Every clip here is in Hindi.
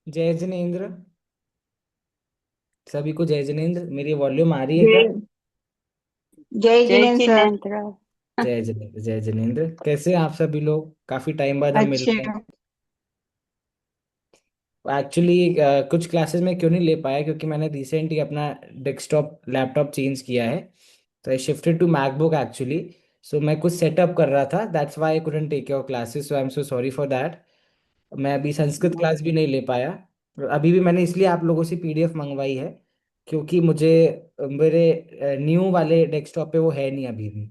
जय जिनेन्द्र। सभी को जय जिनेन्द्र। मेरी वॉल्यूम आ रही है क्या? जय जय जय जिनेन्द्र सर। जिनेन्द्र। जय जिनेन्द्र, जय जिनेन्द्र। कैसे हैं आप सभी लोग? काफी टाइम बाद हम मिल अच्छे रहे हैं। हैं। एक्चुअली कुछ क्लासेस में क्यों नहीं ले पाया, क्योंकि मैंने रिसेंटली अपना डेस्कटॉप लैपटॉप चेंज किया है। तो I shifted to MacBook actually. So मैं कुछ सेटअप कर रहा था, that's why I couldn't take your classes, so I am so sorry for that. मैं अभी संस्कृत क्लास भी नहीं ले पाया। और अभी भी मैंने इसलिए आप लोगों से पीडीएफ मंगवाई है, क्योंकि मुझे मेरे न्यू वाले डेस्कटॉप पे वो है नहीं अभी भी।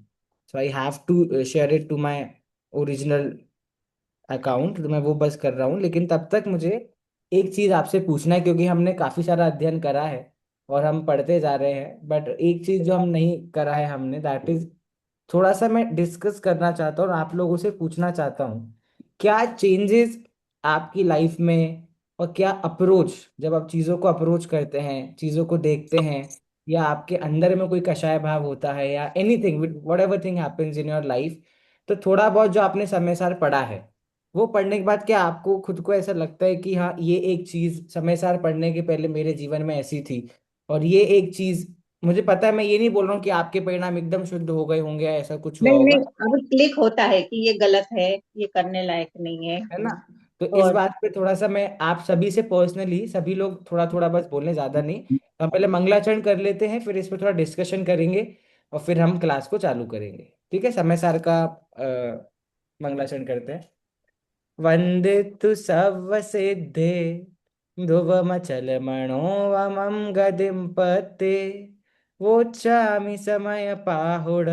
So I have to share it to my original account. तो मैं वो बस कर रहा हूँ, लेकिन तब तक मुझे एक चीज़ आपसे पूछना है, क्योंकि हमने काफ़ी सारा अध्ययन करा है और हम पढ़ते जा रहे हैं, बट एक चीज़ जो हम नहीं करा है हमने, दैट इज थोड़ा सा मैं डिस्कस करना चाहता हूँ और आप लोगों से पूछना चाहता हूँ। क्या चेंजेस आपकी लाइफ में, और क्या अप्रोच, जब आप चीज़ों को अप्रोच करते हैं, चीज़ों को देखते हैं, या आपके अंदर में कोई कषाय भाव होता है, या anything what ever thing happens in your life, तो थोड़ा बहुत जो आपने समय सार पढ़ा है, वो पढ़ने के बाद क्या आपको खुद को ऐसा लगता है कि हाँ, ये एक चीज समय सार पढ़ने के पहले मेरे जीवन में ऐसी थी, और ये एक चीज मुझे पता है, मैं ये नहीं बोल रहा हूँ कि आपके परिणाम एकदम शुद्ध हो गए होंगे या ऐसा कुछ हुआ नहीं होगा, नहीं, अभी क्लिक होता है कि ये गलत है, ये करने लायक नहीं है। है ना? तो इस और बात पे थोड़ा सा मैं आप सभी से पर्सनली, सभी लोग थोड़ा थोड़ा बस बोलने, ज्यादा नहीं, तो हम पहले मंगलाचरण कर लेते हैं, फिर इस पे थोड़ा डिस्कशन करेंगे, और फिर हम क्लास को चालू करेंगे। ठीक है, समय सार का मंगलाचरण करते हैं। वन्दितु सव्वसिद्धे ध्रुवमचलमणोऽवमं गतिं पते वोच्चामि समयपाहुड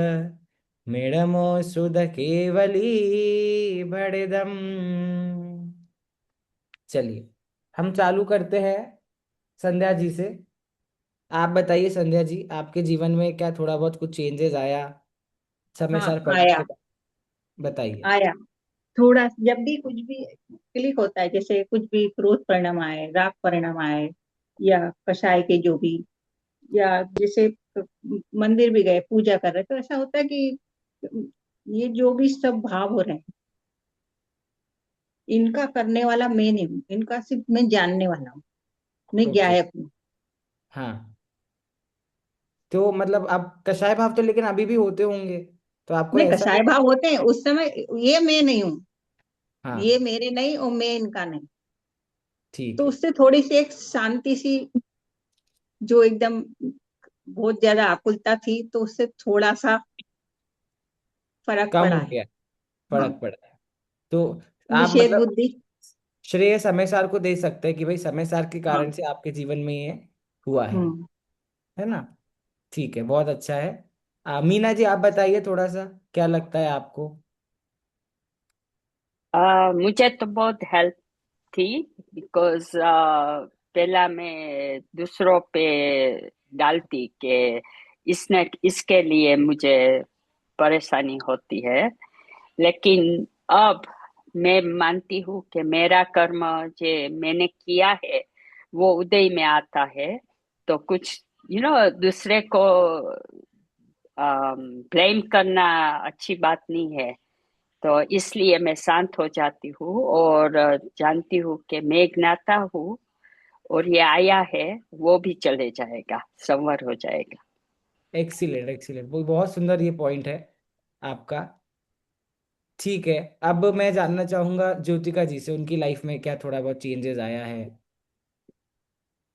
मिडमोऽसुधकेवली भड़िदम्। चलिए, हम चालू करते हैं संध्या जी से। आप बताइए संध्या जी, आपके जीवन में क्या थोड़ा बहुत कुछ चेंजेस आया समय हाँ, सार पढ़ने आया के बाद? बताइए। आया। थोड़ा जब भी कुछ भी क्लिक होता है, जैसे कुछ भी क्रोध परिणाम आए, राग परिणाम आए, या कषाय के जो भी, या जैसे मंदिर भी गए, पूजा कर रहे, तो ऐसा होता है कि ये जो भी सब भाव हो रहे हैं, इनका करने वाला मैं नहीं हूँ, इनका सिर्फ मैं जानने वाला हूँ, मैं ओके। गायक हूँ। हाँ, तो मतलब आप कषाय भाव तो लेकिन अभी भी होते होंगे, तो आपको नहीं, ऐसा कसाय नहीं? भाव होते हैं उस समय, ये मैं नहीं हूँ, ये हाँ, मेरे नहीं और मैं इनका नहीं। ठीक तो है। उससे थोड़ी सी एक शांति सी, जो एकदम बहुत ज्यादा आकुलता थी, तो उससे थोड़ा सा फर्क कम पड़ा हो है। गया, हाँ, फर्क पड़ा है। तो आप निषेध मतलब बुद्धि। श्रेय समय सार को दे सकते हैं कि भाई समय सार के हाँ। कारण से आपके जीवन में ये हुआ हम्म। है ना? ठीक है, बहुत अच्छा है। मीना जी, आप बताइए थोड़ा सा, क्या लगता है आपको? मुझे तो बहुत हेल्प थी, बिकॉज पहला मैं दूसरों पे डालती कि इसने इसके लिए मुझे परेशानी होती है। लेकिन अब मैं मानती हूँ कि मेरा कर्म जो मैंने किया है वो उदय में आता है। तो कुछ दूसरे को ब्लेम करना अच्छी बात नहीं है। तो इसलिए मैं शांत हो जाती हूँ और जानती हूँ कि मैं ज्ञाता हूँ, और ये आया है, वो भी चले जाएगा, संवर हो जाएगा। एक्सीलेंट, एक्सीलेंट, वो बहुत सुंदर ये पॉइंट है आपका। ठीक है, अब मैं जानना चाहूंगा ज्योतिका जी से, उनकी लाइफ में क्या थोड़ा बहुत चेंजेस आया है,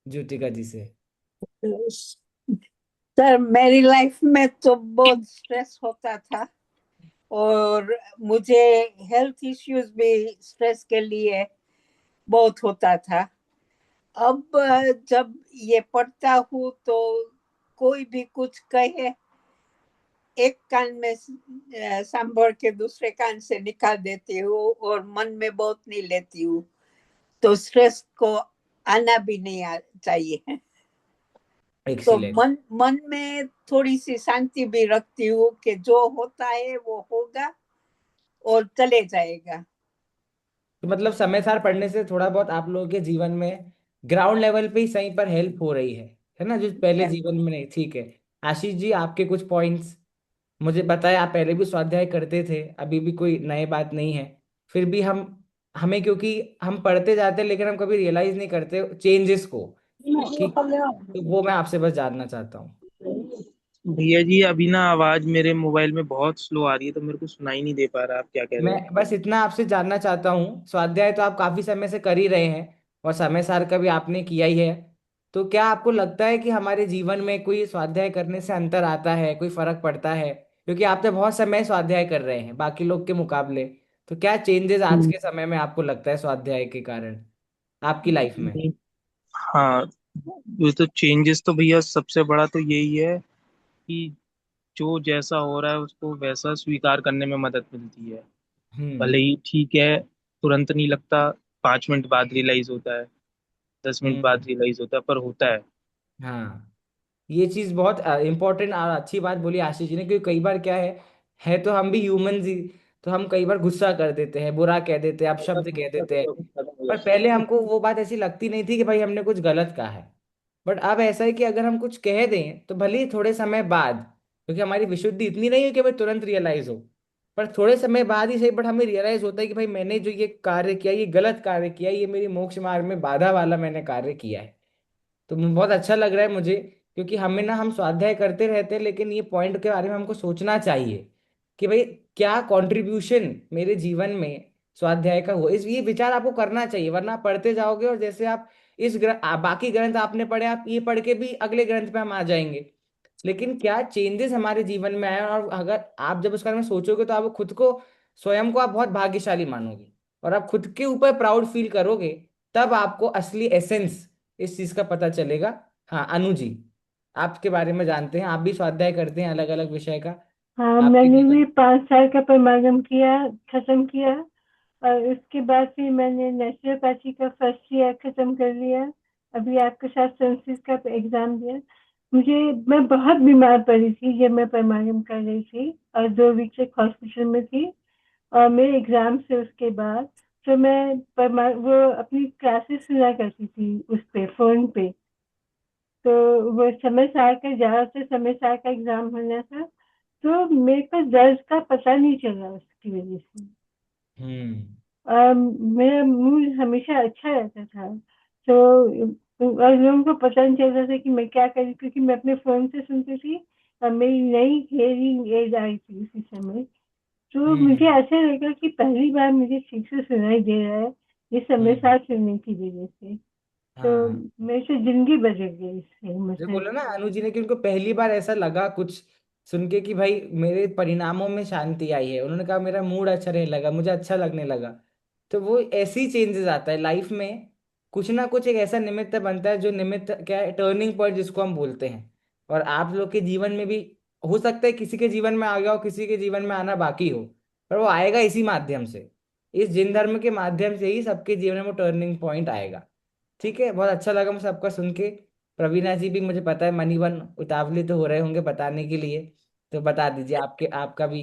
ज्योतिका जी से। सर, मेरी लाइफ में तो बहुत स्ट्रेस होता था, और मुझे हेल्थ इश्यूज भी स्ट्रेस के लिए बहुत होता था। अब जब ये पढ़ता हूँ तो कोई भी कुछ कहे, एक कान में सांभर के दूसरे कान से निकाल देती हूँ और मन में बहुत नहीं लेती हूँ। तो स्ट्रेस को आना भी नहीं चाहिए। तो एक्सीलेंट। मन मन में थोड़ी सी शांति भी रखती हूँ कि जो होता है वो होगा और चले जाएगा। तो मतलब समय सार पढ़ने से थोड़ा बहुत आप लोगों के जीवन में ग्राउंड लेवल पे ही सही पर हेल्प हो रही है ना, जो पहले जीवन में नहीं। ठीक है। आशीष जी, आपके कुछ पॉइंट्स। मुझे पता है आप पहले भी स्वाध्याय करते थे, अभी भी कोई नई बात नहीं है, फिर भी हम हमें, क्योंकि हम पढ़ते जाते हैं लेकिन हम कभी रियलाइज नहीं करते चेंजेस को, कि तो वो मैं आपसे बस जानना चाहता हूँ। भैया जी अभी ना आवाज मेरे मोबाइल में बहुत स्लो आ रही है, तो मेरे को सुनाई नहीं दे पा रहा आप क्या कह रहे मैं हो। बस इतना आपसे जानना चाहता हूँ, स्वाध्याय तो आप काफी समय से कर ही रहे हैं और समय सार का भी आपने किया ही है, तो क्या आपको लगता है कि हमारे जीवन में कोई स्वाध्याय करने से अंतर आता है, कोई फर्क पड़ता है? क्योंकि आप तो बहुत समय स्वाध्याय कर रहे हैं बाकी लोग के मुकाबले, तो क्या चेंजेस आज हम्म, के समय में आपको लगता है स्वाध्याय के कारण आपकी लाइफ में? नहीं, हाँ, ये तो चेंजेस तो भैया सबसे बड़ा तो यही है कि जो जैसा हो रहा है उसको वैसा स्वीकार करने में मदद मिलती है। हम्म। भले ही ठीक है, तुरंत नहीं लगता, 5 मिनट बाद रियलाइज होता है, 10 मिनट बाद हम्म। रियलाइज होता है, पर होता है। हाँ, ये चीज बहुत इंपॉर्टेंट और अच्छी बात बोली आशीष जी ने, क्योंकि कई बार क्या है तो हम भी ह्यूमंस ही, तो हम कई बार गुस्सा कर देते हैं, बुरा कह देते हैं, अपशब्द कह देते हैं। पर पहले हमको वो बात ऐसी लगती नहीं थी कि भाई हमने कुछ गलत कहा है। बट अब ऐसा है कि अगर हम कुछ कह दें तो भले ही थोड़े समय बाद, क्योंकि हमारी विशुद्धि इतनी नहीं है कि भाई तुरंत रियलाइज हो, पर थोड़े समय बाद ही सही, बट हमें रियलाइज होता है कि भाई मैंने जो ये कार्य किया, ये गलत कार्य किया, ये मेरी मोक्ष मार्ग में बाधा वाला मैंने कार्य किया है। तो बहुत अच्छा लग रहा है मुझे, क्योंकि हमें ना, हम स्वाध्याय करते रहते हैं लेकिन ये पॉइंट के बारे में हमको सोचना चाहिए कि भाई क्या कंट्रीब्यूशन मेरे जीवन में स्वाध्याय का हो, इस ये विचार आपको करना चाहिए, वरना आप पढ़ते जाओगे और जैसे आप बाकी ग्रंथ आपने पढ़े, आप ये पढ़ के भी अगले ग्रंथ पे हम आ जाएंगे, लेकिन क्या चेंजेस हमारे जीवन में आए, और अगर आप जब उसके बारे में सोचोगे तो आप खुद को, स्वयं को आप बहुत भाग्यशाली मानोगे और आप खुद के ऊपर प्राउड फील करोगे, तब आपको असली एसेंस इस चीज का पता चलेगा। हाँ अनु जी, आपके बारे में जानते हैं, आप भी स्वाध्याय करते हैं अलग अलग विषय का, हाँ, आपके मैंने भी जीवन। 5 साल का परिमार्जन किया, खत्म किया। और उसके बाद फिर मैंने नेचुरोपैथी का फर्स्ट ईयर खत्म कर लिया। अभी आपके साथ संस्कृत का एग्जाम दिया। मुझे मैं बहुत बीमार पड़ी थी जब मैं परिमार्जन कर रही थी, और 2 वीक तक हॉस्पिटल में थी। और मेरे एग्जाम से उसके बाद तो मैं वो अपनी क्लासेस सुना करती थी उस पे, फोन पे। तो वो समय सार का, ज्यादातर समय सार का एग्जाम होना था, तो मेरे को दर्द का पता नहीं चला उसकी वजह से। हम्म। मेरा मूड हमेशा अच्छा रहता था। तो और लोगों को पता नहीं चलता था कि मैं क्या करी, क्योंकि मैं अपने फोन से सुनती थी। और मेरी नई हेयरिंग एड आई थी उसी समय। तो मुझे हम्म। ऐसा लगा कि पहली बार मुझे ठीक से सुनाई दे रहा है, ये समय हम्म। साथ सुनने की वजह से। हाँ तो हाँ, मेरी तो जिंदगी बदल गई इससे जो मुझे। बोला ना अनु जी ने कि उनको पहली बार ऐसा लगा कुछ सुन के कि भाई मेरे परिणामों में शांति आई है, उन्होंने कहा मेरा मूड अच्छा रहने लगा, मुझे अच्छा लगने लगा। तो वो ऐसे ही चेंजेस आता है लाइफ में, कुछ ना कुछ एक ऐसा निमित्त बनता है, जो निमित्त क्या है, टर्निंग पॉइंट जिसको हम बोलते हैं। और आप लोग के जीवन में भी हो सकता है, किसी के जीवन में आ गया हो, किसी के जीवन में आना बाकी हो, पर वो आएगा इसी माध्यम से, इस जिन धर्म के माध्यम से ही सबके जीवन में वो टर्निंग पॉइंट आएगा। ठीक है, बहुत अच्छा लगा मुझे सबका सुन के। प्रवीणा जी भी, मुझे पता है मनी वन उतावले तो हो रहे होंगे बताने के लिए, तो बता दीजिए आपके, आपका भी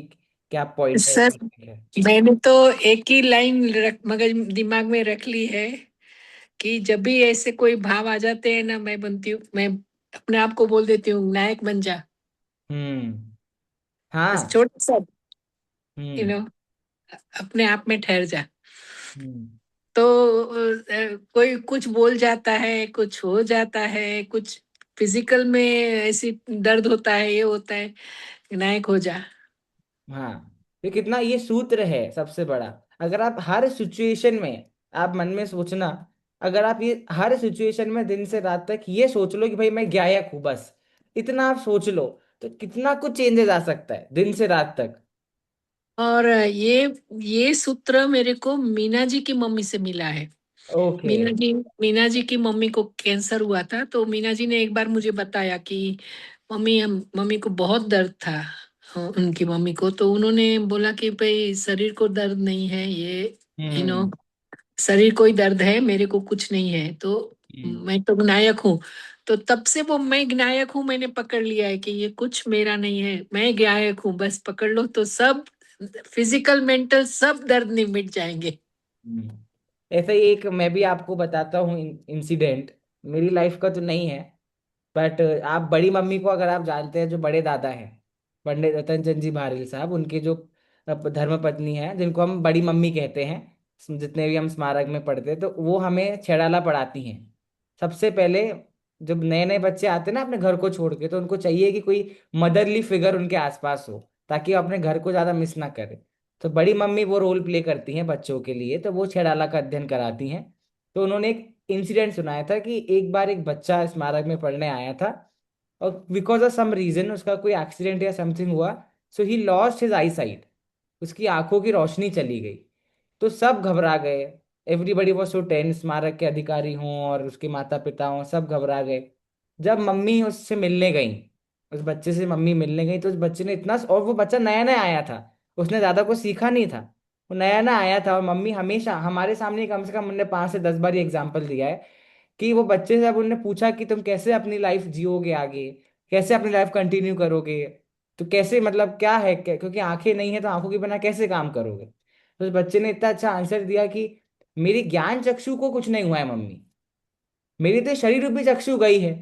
क्या पॉइंट है, सर, टॉपिक है। मैंने तो एक ही लाइन मगज दिमाग में रख ली है कि जब भी ऐसे कोई भाव आ जाते हैं ना, मैं अपने आप को बोल देती हूँ, नायक बन जा। हम्म। बस हाँ। छोटा सा, यू हम्म। नो अपने आप में ठहर जा। हम्म। तो कोई कुछ बोल जाता है, कुछ हो जाता है, कुछ फिजिकल में ऐसी दर्द होता है, ये होता है, नायक हो जा। हाँ, ये कितना, ये सूत्र है सबसे बड़ा। अगर आप हर सिचुएशन में, आप मन में सोचना, अगर आप ये हर सिचुएशन में दिन से रात तक ये सोच लो कि भाई मैं गायक हूँ बस, इतना आप सोच लो, तो कितना कुछ चेंजेस आ सकता है दिन से रात तक। और ये सूत्र मेरे को मीना जी की मम्मी से मिला है। ओके। मीना जी की मम्मी को कैंसर हुआ था, तो मीना जी ने एक बार मुझे बताया कि मम्मी को बहुत दर्द था। उनकी मम्मी को तो उन्होंने बोला कि भाई शरीर को दर्द नहीं है ये, यू नो हम्म। शरीर को ही दर्द है, मेरे को कुछ नहीं है, तो हम्म। मैं तो नायक हूँ। तो तब से वो मैं नायक हूँ मैंने पकड़ लिया है कि ये कुछ मेरा नहीं है, मैं गायक हूँ, बस पकड़ लो तो सब फिजिकल मेंटल सब दर्द नहीं मिट जाएंगे। हम्म। ऐसे ही एक मैं भी आपको बताता हूँ इंसिडेंट, मेरी लाइफ का तो नहीं है, बट आप बड़ी मम्मी को अगर आप जानते हैं, जो बड़े दादा हैं, पंडित रतन चंद जी भारेल साहब, उनके जो धर्म पत्नी है जिनको हम बड़ी मम्मी कहते हैं, जितने भी हम स्मारक में पढ़ते हैं, तो वो हमें छेड़ाला पढ़ाती हैं। सबसे पहले जब नए नए बच्चे आते हैं ना अपने घर को छोड़ के, तो उनको चाहिए कि कोई मदरली फिगर उनके आसपास हो, ताकि वो अपने घर को ज्यादा मिस ना करे। तो बड़ी मम्मी वो रोल प्ले करती हैं बच्चों के लिए, तो वो छेड़ाला का अध्ययन कराती हैं। तो उन्होंने एक इंसिडेंट सुनाया था कि एक बार एक बच्चा स्मारक में पढ़ने आया था, और बिकॉज ऑफ सम रीजन उसका कोई एक्सीडेंट या समथिंग हुआ, so he lost his eye sight. उसकी आंखों की रोशनी चली गई। तो सब घबरा गए। एवरीबडी वॉज सो टेंस, स्मारक के अधिकारी हों और उसके माता पिता हों, सब घबरा गए। जब मम्मी उससे मिलने गई, उस बच्चे से मम्मी मिलने गई, तो उस बच्चे ने इतना, और वो बच्चा नया नया आया था, उसने ज्यादा कुछ सीखा नहीं था, वो नया नया आया था। और मम्मी हमेशा हमारे सामने कम से कम उन्होंने 5 से 10 बार ये एग्जाम्पल दिया है कि वो बच्चे से जब उन्होंने पूछा कि तुम कैसे अपनी लाइफ जियोगे आगे, कैसे अपनी लाइफ कंटिन्यू करोगे, तो कैसे, मतलब क्या है, क्योंकि आंखें नहीं है तो आंखों के बिना कैसे काम करोगे। तो उस बच्चे ने इतना अच्छा आंसर दिया कि मेरी ज्ञान चक्षु को कुछ नहीं हुआ है मम्मी, मेरी तो शरीर रूपी चक्षु गई है,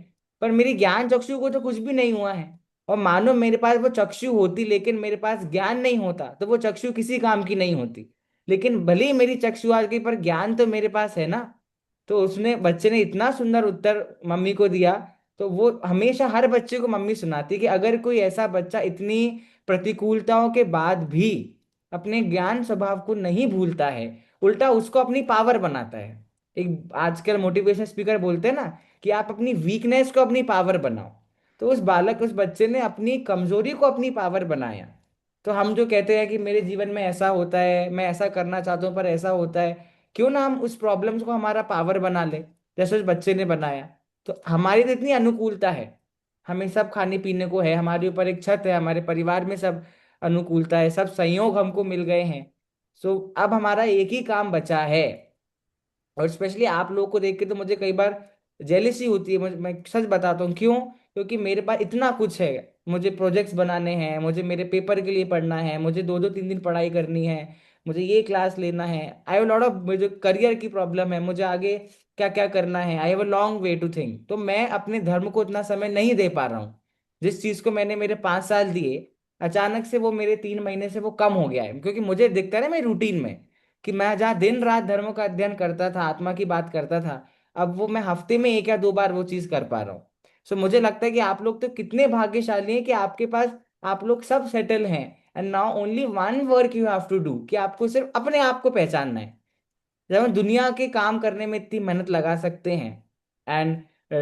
पर मेरी ज्ञान चक्षु को तो कुछ भी नहीं हुआ है। और मानो मेरे पास वो चक्षु होती लेकिन मेरे पास ज्ञान नहीं होता, तो वो चक्षु किसी काम की नहीं होती। लेकिन भले ही मेरी चक्षु आ गई, पर ज्ञान तो मेरे पास है ना। तो उसने, बच्चे ने इतना सुंदर उत्तर मम्मी को दिया। तो वो हमेशा हर बच्चे को मम्मी सुनाती है कि अगर कोई ऐसा बच्चा इतनी प्रतिकूलताओं के बाद भी अपने ज्ञान स्वभाव को नहीं भूलता है, उल्टा उसको अपनी पावर बनाता है। एक आजकल मोटिवेशन स्पीकर बोलते हैं ना कि आप अपनी वीकनेस को अपनी पावर बनाओ। तो उस बालक, उस बच्चे ने अपनी कमजोरी को अपनी पावर बनाया। तो हम जो कहते हैं कि मेरे जीवन में ऐसा होता है, मैं ऐसा करना चाहता हूँ पर ऐसा होता है, क्यों ना हम उस प्रॉब्लम्स को हमारा पावर बना ले, जैसे उस बच्चे ने बनाया। तो हमारी तो इतनी अनुकूलता है, हमें सब खाने पीने को है, हमारे ऊपर एक छत है, हमारे परिवार में सब अनुकूलता है, सब संयोग हमको मिल गए हैं। सो अब हमारा एक ही काम बचा है। और स्पेशली आप लोगों को देख के तो मुझे कई बार जेलिसी होती है, मैं सच बताता हूँ क्यों। क्योंकि मेरे पास इतना कुछ है, मुझे प्रोजेक्ट्स बनाने हैं, मुझे मेरे पेपर के लिए पढ़ना है, मुझे 2 2 3 दिन पढ़ाई करनी है, मुझे ये क्लास लेना है, आई हैव लॉट ऑफ, मुझे करियर की प्रॉब्लम है, मुझे आगे क्या क्या करना है, I have a long way to think. तो मैं अपने धर्म को इतना समय नहीं दे पा रहा हूँ। जिस चीज को मैंने मेरे 5 साल दिए, अचानक से वो मेरे 3 महीने से वो कम हो गया है, क्योंकि मुझे दिखता है ना मेरी रूटीन में कि मैं जहाँ दिन रात धर्मों का अध्ययन करता था, आत्मा की बात करता था, अब वो मैं हफ्ते में 1 या 2 बार वो चीज कर पा रहा हूँ। सो मुझे लगता है कि आप लोग तो कितने भाग्यशाली हैं कि आपके पास, आप लोग सब सेटल हैं। And now only one work you have to do, कि आपको सिर्फ अपने आप को पहचानना है। जब हम दुनिया के काम करने में इतनी मेहनत लगा सकते हैं, एंड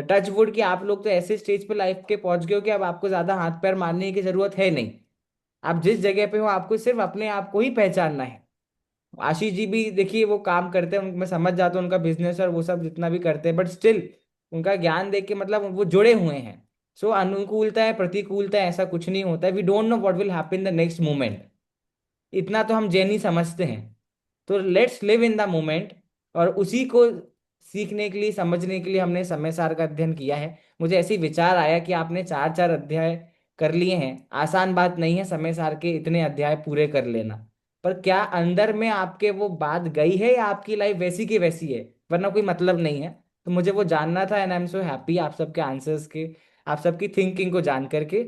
टच वुड कि आप लोग तो ऐसे स्टेज पे लाइफ के पहुंच गए हो कि अब आपको ज्यादा हाथ पैर मारने की जरूरत है नहीं। आप जिस जगह पे हो, आपको सिर्फ अपने आप को ही पहचानना है। आशीष जी भी देखिए वो काम करते हैं, मैं समझ जाता हूँ उनका बिजनेस और वो सब जितना भी करते हैं, बट स्टिल उनका ज्ञान देख के मतलब वो जुड़े हुए हैं। सो अनुकूलता है, प्रतिकूलता है, ऐसा कुछ नहीं होता है। We don't know what will happen the next moment, इतना तो हम जैन ही समझते हैं। तो let's live in the moment. और उसी को सीखने के लिए, समझने के लिए हमने समय सार का अध्ययन किया है। मुझे ऐसे ही विचार आया कि आपने 4 4 अध्याय कर लिए हैं, आसान बात नहीं है समय सार के इतने अध्याय पूरे कर लेना। पर क्या अंदर में आपके वो बात गई है, या आपकी लाइफ वैसी की वैसी है, वरना कोई मतलब नहीं है। तो मुझे वो जानना था, and I am so happy आप सबके आंसर्स के, आप सबकी थिंकिंग को जान करके।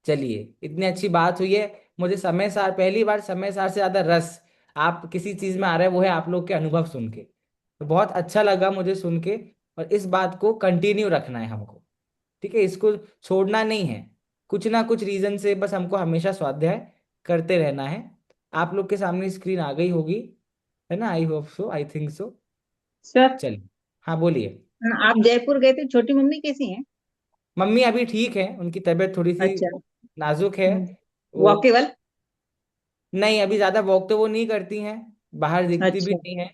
चलिए, इतनी अच्छी बात हुई है। मुझे समय सार, पहली बार समय सार से ज्यादा रस आप किसी चीज में आ रहा है, वो है आप लोग के अनुभव सुन के। तो बहुत अच्छा लगा मुझे सुन के। और इस बात को कंटिन्यू रखना है हमको, ठीक है, इसको छोड़ना नहीं है। कुछ ना कुछ रीजन से बस हमको हमेशा स्वाध्याय करते रहना है। आप लोग के सामने स्क्रीन आ गई होगी, है ना? I hope so, I think so. Sir, चलिए, हाँ बोलिए। आप जयपुर गए थे, छोटी मम्मी कैसी हैं? मम्मी अभी ठीक है, उनकी तबीयत थोड़ी सी अच्छा। नाजुक है। वो, वॉकेबल? नहीं अभी ज्यादा वॉक तो वो नहीं करती हैं, बाहर दिखती भी अच्छा नहीं है,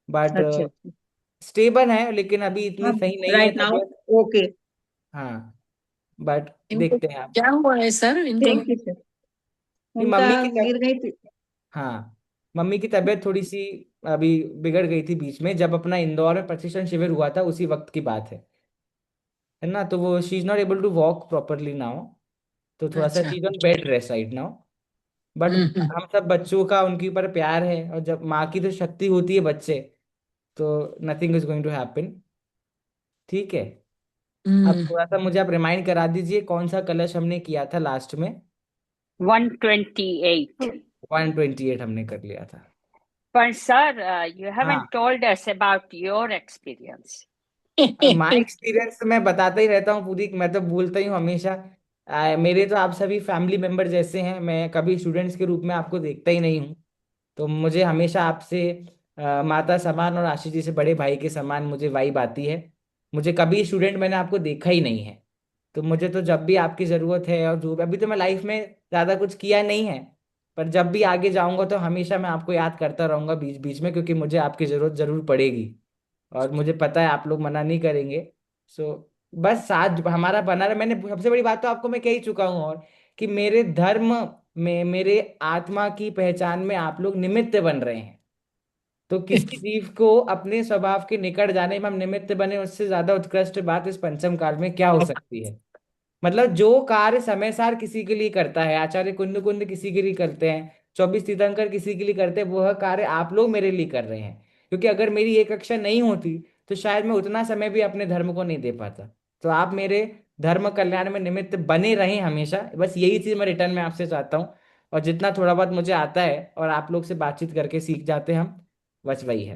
बट अच्छा। स्टेबल है, लेकिन अभी इतनी हाँ, सही नहीं है राइट नाउ। तबीयत। ओके। हाँ, बट इनको देखते हैं आप। क्या हुआ है सर इनको? Thank you sir. नहीं, उनका मम्मी की गिर गई थी। हाँ, मम्मी की तबीयत थोड़ी सी अभी बिगड़ गई थी बीच में, जब अपना इंदौर में प्रशिक्षण शिविर हुआ था उसी वक्त की बात है ना? तो वो she is not able to walk properly now, तो थोड़ा सा अच्छा। She is on bed rest right now. But hmm. हम सब बच्चों का उनके ऊपर प्यार है, और जब माँ की तो शक्ति होती है बच्चे, तो nothing is going to happen. ठीक है। अब हम्म। थोड़ा सा मुझे आप रिमाइंड करा दीजिए कौन सा कलश हमने किया था लास्ट में? 128। 128 हमने कर लिया था। But sir, you हाँ, haven't told us about your experience. My experience मैं बताता ही रहता हूँ पूरी, मैं तो बोलता ही हूँ हमेशा। मेरे तो आप सभी फैमिली मेंबर जैसे हैं, मैं कभी स्टूडेंट्स के रूप में आपको देखता ही नहीं हूँ। तो मुझे हमेशा आपसे माता समान और आशीष जी से बड़े भाई के समान मुझे वाइब आती है। मुझे कभी स्टूडेंट मैंने आपको देखा ही नहीं है। तो मुझे तो जब भी आपकी ज़रूरत है, और जो अभी तो मैं लाइफ में ज़्यादा कुछ किया नहीं है, पर जब भी आगे जाऊंगा तो हमेशा मैं आपको याद करता रहूंगा बीच बीच में, क्योंकि मुझे आपकी ज़रूरत ज़रूर पड़ेगी। और मुझे पता है आप लोग मना नहीं करेंगे। सो बस साथ हमारा बना रहे। मैंने सबसे बड़ी बात तो आपको मैं कह ही चुका हूँ, और कि मेरे धर्म में, मेरे आत्मा की पहचान में आप लोग निमित्त बन रहे हैं। तो किसी जीव को अपने स्वभाव के निकट जाने में हम निमित्त बने, उससे ज्यादा उत्कृष्ट बात इस पंचम काल में क्या हो सकती है। मतलब जो कार्य समय सार किसी के लिए करता है, आचार्य कुंद कुंद किसी के लिए करते हैं, 24 तीर्थंकर किसी के लिए करते हैं, वह कार्य आप लोग मेरे लिए कर रहे हैं। क्योंकि अगर मेरी ये कक्षा नहीं होती तो शायद मैं उतना समय भी अपने धर्म को नहीं दे पाता। तो आप मेरे धर्म कल्याण में निमित्त बने रहें हमेशा, बस यही चीज मैं रिटर्न में आपसे चाहता हूँ। और जितना थोड़ा बहुत मुझे आता है और आप लोग से बातचीत करके सीख जाते हैं हम, बस वही है।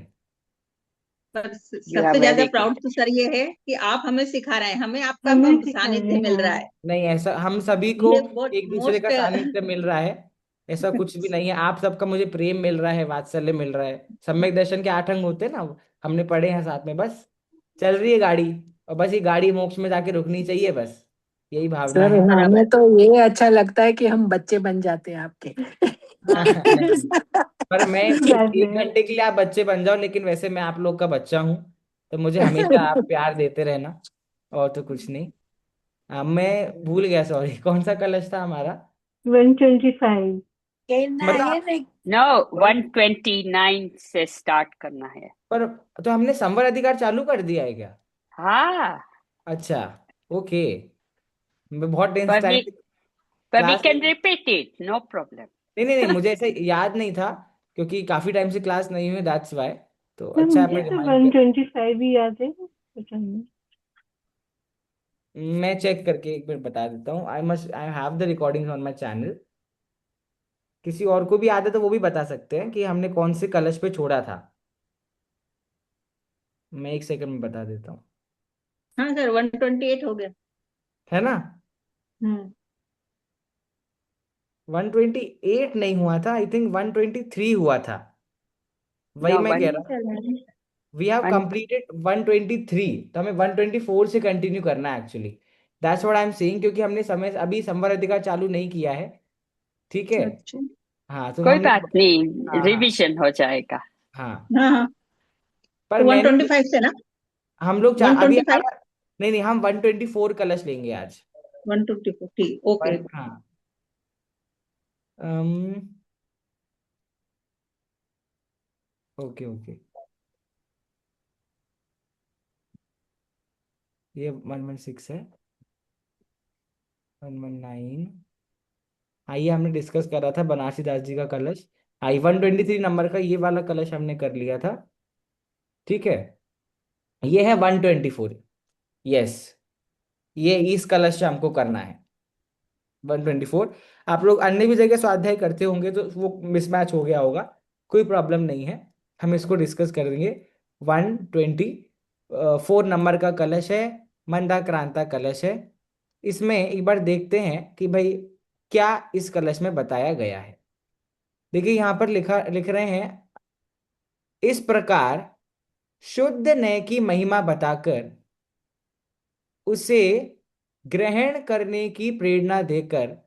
पर You are सबसे ज्यादा very प्राउड good. तो सर ये है कि आप हमें सिखा रहे हैं, हमें आपका हमें सिखा रहे सानिध्य हैं, मिल रहा हाँ। है। नहीं, ऐसा हम सभी को ये बहुत एक दूसरे का मोस्ट सानिध्य मिल रहा है। ऐसा कुछ भी नहीं है, आप सबका मुझे प्रेम मिल रहा है, वात्सल्य मिल रहा है। सम्यक दर्शन के 8 अंग होते हैं ना, हमने पढ़े हैं साथ में। बस चल रही है गाड़ी, और बस ये गाड़ी मोक्ष में जाके रुकनी चाहिए, बस यही भावना सर है। बराबर। हमें तो ये अच्छा लगता है कि हम बच्चे बन जाते हैं आपके। नहीं, पर मैं बस 1 घंटे के लिए आप बच्चे बन जाओ, लेकिन वैसे मैं आप लोग का बच्चा हूँ। तो मुझे हमेशा आप प्यार देते रहना, और तो कुछ नहीं। मैं भूल गया, सॉरी, कौन सा कलश था हमारा। 125। कहना है मतलब नहीं। No, 129 से स्टार्ट करना है। पर तो हमने संवर अधिकार चालू कर दिया है क्या? हाँ, अच्छा, ओके। मैं बहुत टेंस but टाइम we से but we क्लास can नहीं। repeat it, no problem. नहीं नहीं नहीं, मुझे ऐसे याद नहीं था, क्योंकि काफी टाइम से क्लास नहीं हुई, दैट्स वाई। तो तो अच्छा मुझे आपने तो रिमाइंड किया। 125 ही याद है, पता नहीं। मैं चेक करके एक बार बता देता हूँ। I have the recordings on my channel. किसी और को भी याद है तो वो भी बता सकते हैं कि हमने कौन से कलश पे छोड़ा था। मैं 1 सेकंड में बता देता हूँ। हाँ सर, 128 हो गया। है ना? हम्म। 128 नहीं हुआ था, आई थिंक 123 हुआ था। वही No, मैं कह one रहा हूँ। चलिए। वी हैव one कंप्लीटेड 123, तो हमें 124 से कंटिन्यू करना है actually. That's what I am saying, क्योंकि हमने समय अभी संवर अधिकार चालू नहीं किया है। ठीक है। अच्छा। हाँ, तो कोई हमने। बात नहीं, हाँ हाँ रिवीजन हो जाएगा। हाँ। हाँ हाँ, पर तो मैंने 125 से ना? हम लोग अभी 125। हमारा। नहीं नहीं, हम 124 कलश लेंगे आज। 124, ठीक, ओके। हाँ। um, okay okay. ये 116 है, 119। हाँ, ये हमने डिस्कस करा था बनारसी दास जी का कलश। आई 123 नंबर का ये वाला कलश हमने कर लिया था। ठीक है। ये है 124। यस, ये इस कलश से हमको करना है 124। आप लोग अन्य भी जगह स्वाध्याय करते होंगे तो वो मिसमैच हो गया होगा, कोई प्रॉब्लम नहीं है। हम इसको डिस्कस कर देंगे। 124 नंबर का कलश है, मंदाक्रांता कलश है। इसमें एक बार देखते हैं कि भाई क्या इस कलश में बताया गया है। देखिए यहाँ पर लिख रहे हैं, इस प्रकार शुद्ध नय की महिमा बताकर उसे ग्रहण करने की प्रेरणा देकर,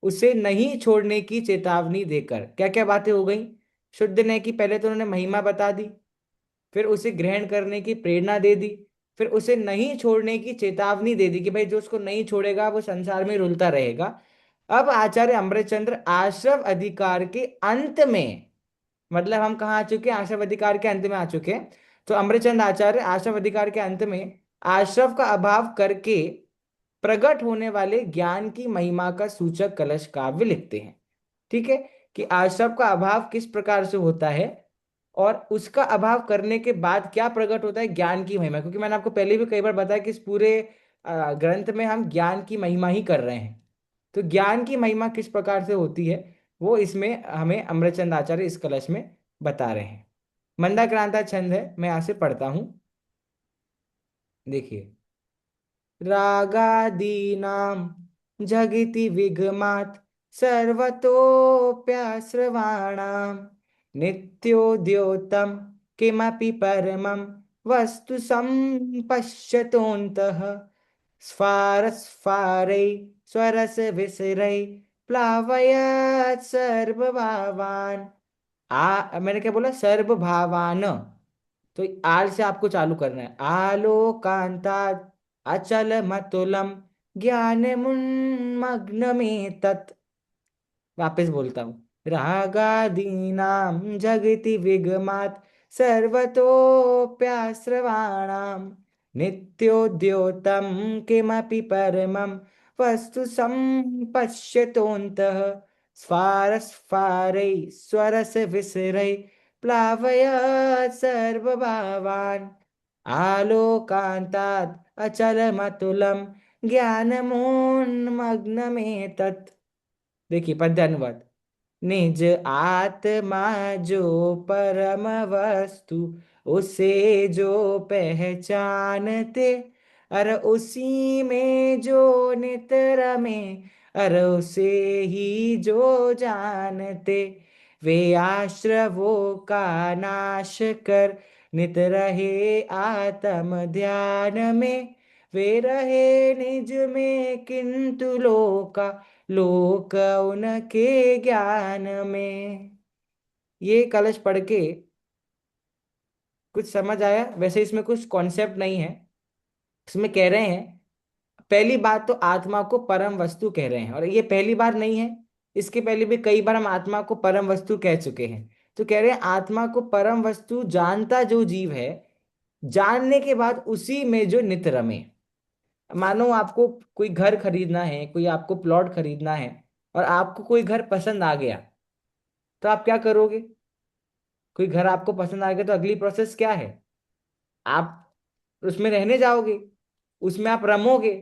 उसे नहीं छोड़ने की चेतावनी देकर, क्या क्या बातें हो गई। शुद्ध नय की पहले तो उन्होंने महिमा बता दी, फिर उसे ग्रहण करने की प्रेरणा दे दी, फिर उसे नहीं छोड़ने की चेतावनी दे दी कि भाई जो उसको नहीं छोड़ेगा वो संसार में रुलता रहेगा। अब आचार्य अमृतचंद्र आश्रव अधिकार के अंत में, मतलब हम कहाँ आ चुके हैं, आश्रव अधिकार के अंत में आ चुके हैं। तो अमृतचंद आचार्य आश्रव अधिकार के अंत में आश्रव का अभाव करके प्रकट होने वाले ज्ञान की महिमा का सूचक कलश काव्य लिखते हैं। ठीक है, कि आश्रव का अभाव किस प्रकार से होता है, और उसका अभाव करने के बाद क्या प्रकट होता है, ज्ञान की महिमा। क्योंकि मैंने आपको पहले भी कई बार बताया कि इस पूरे ग्रंथ में हम ज्ञान की महिमा ही कर रहे हैं। तो ज्ञान की महिमा किस प्रकार से होती है, वो इसमें हमें अमृतचंद आचार्य इस कलश में बता रहे हैं। मंदाक्रांता छंद है, मैं यहां से पढ़ता हूं। देखिए, रागादीनां जगति विगमात् सर्वतोप्यश्रवाणां नित्योद्योतं किमपि परमं वस्तु सम्पश्यतोऽन्तः स्फारस्फारै स्वरसविसरै प्लावयत् सर्वभावान्। मैंने क्या बोला? सर्वभावान। तो आल से आपको चालू करना है। आलोकांता अचल मतुलम ज्ञान मुन्मग्न में तत्। वापस बोलता हूँ। रागादीनां जगति विगमात् सर्वतोप्याश्रवाणां नित्योद्योतं किमपि परमं वस्तु सम्पश्यतोऽन्तः स्फारस्फारै स्वरसविसरै प्लावयत् सर्वभावान् आलोकान्तात् अचलमतुलं ज्ञानमोन्मग्नमेतत्। देखिए पद्य अनुवाद। निज आत्मा जो परम वस्तु उसे जो पहचानते, अर उसी में जो नित रमे, अर उसे ही जो जानते, वे आश्रवों का नाश कर नित रहे आत्म ध्यान में, वे रहे निज में किंतु लोका लोक उनके ज्ञान में। ये कलश पढ़ के कुछ समझ आया? वैसे इसमें कुछ कॉन्सेप्ट नहीं है। इसमें कह रहे हैं, पहली बात तो आत्मा को परम वस्तु कह रहे हैं, और ये पहली बार नहीं है। इसके पहले भी कई बार हम आत्मा को परम वस्तु कह चुके हैं। तो कह रहे हैं आत्मा को परम वस्तु जानता जो जीव है, जानने के बाद उसी में जो नित रमे। मानो आपको कोई घर खरीदना है, कोई आपको प्लॉट खरीदना है, और आपको कोई घर पसंद आ गया, तो आप क्या करोगे? कोई घर आपको पसंद आ गया तो अगली प्रोसेस क्या है? आप उसमें रहने जाओगे, उसमें आप रमोगे।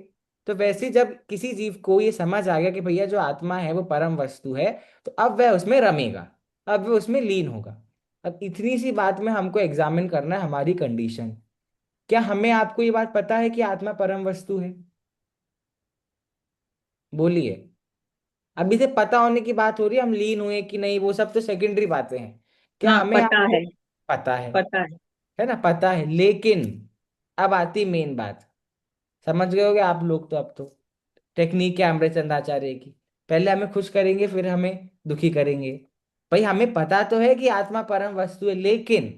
तो वैसे ही जब किसी जीव को ये समझ आ गया कि भैया जो आत्मा है वो परम वस्तु है, तो अब वह उसमें रमेगा, अब वह उसमें लीन होगा। अब इतनी सी बात में हमको एग्जामिन करना है हमारी कंडीशन। क्या हमें आपको ये बात पता है कि आत्मा परम वस्तु है? बोलिए। अभी से पता होने की बात हो रही है, हम लीन हुए कि नहीं वो सब तो सेकेंडरी बातें हैं। क्या हाँ, हमें पता आपको है। पता पता है। है ना? पता है, लेकिन अब आती मेन बात। समझ गए होगे आप लोग तो। अब तो टेक्निक है अमृतचंद आचार्य की, पहले हमें खुश करेंगे फिर हमें दुखी करेंगे। भाई हमें पता तो है कि आत्मा परम वस्तु है, लेकिन,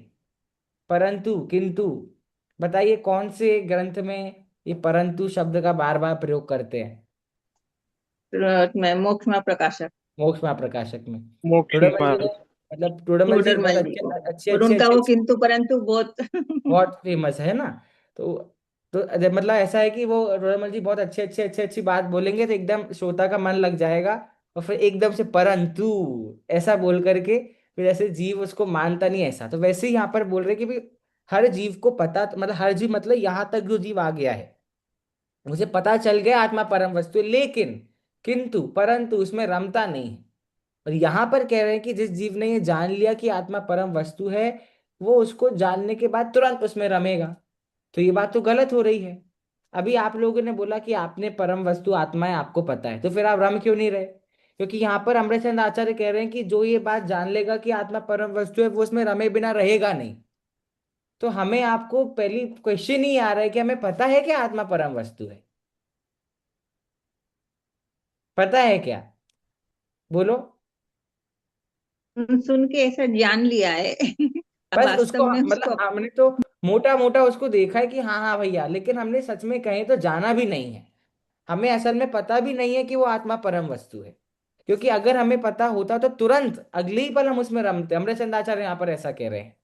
परंतु, किंतु, बताइए कौन से ग्रंथ में ये परंतु शब्द का बार बार प्रयोग करते हैं? मैं मोक्ष में प्रकाशक। मोक्ष प्रकाशक में। मोक्ष टोडरमल जी ने, मार्ग। मतलब टोडरमल जी बहुत टोडरमल जी अच्छे को, अच्छे और अच्छे उनका अच्छे वो अच्छे किंतु परंतु बहुत बहुत फेमस है ना। तो मतलब ऐसा है कि वो टोडरमल जी बहुत अच्छी बात बोलेंगे तो एकदम श्रोता का मन लग जाएगा, और फिर एकदम से परंतु ऐसा बोल करके फिर ऐसे जीव उसको मानता नहीं, ऐसा। तो वैसे ही यहाँ पर बोल रहे कि भाई हर जीव को पता, मतलब हर जीव मतलब यहाँ तक जो जीव आ गया है मुझे पता चल गया आत्मा परम वस्तु है, लेकिन, किंतु, परंतु उसमें रमता नहीं है। और यहां पर कह रहे हैं कि जिस जीव ने ये जान लिया कि आत्मा परम वस्तु है, वो उसको जानने के बाद तुरंत उसमें रमेगा। तो ये बात तो गलत हो रही है। अभी आप लोगों ने बोला कि आपने परम वस्तु आत्मा है, आपको पता है, तो फिर आप रम क्यों नहीं रहे? क्योंकि यहाँ पर अमृतचंद आचार्य कह रहे हैं कि जो ये बात जान लेगा कि आत्मा परम वस्तु है, वो उसमें रमे बिना रहेगा नहीं। तो हमें आपको पहली क्वेश्चन ही आ रहा है कि हमें पता है कि आत्मा परम वस्तु है? पता है क्या? बोलो। सुन के ऐसा जान लिया है अब बस वास्तव उसको में उसको मतलब हमने तो मोटा मोटा उसको देखा है कि हाँ हाँ भैया, लेकिन हमने सच में कहें तो जाना भी नहीं है। हमें असल में पता भी नहीं है कि वो आत्मा परम वस्तु है। क्योंकि अगर हमें पता होता तो तुरंत अगले ही पल हम उसमें रमते। अमृतचंद आचार्य यहाँ पर ऐसा कह रहे हैं।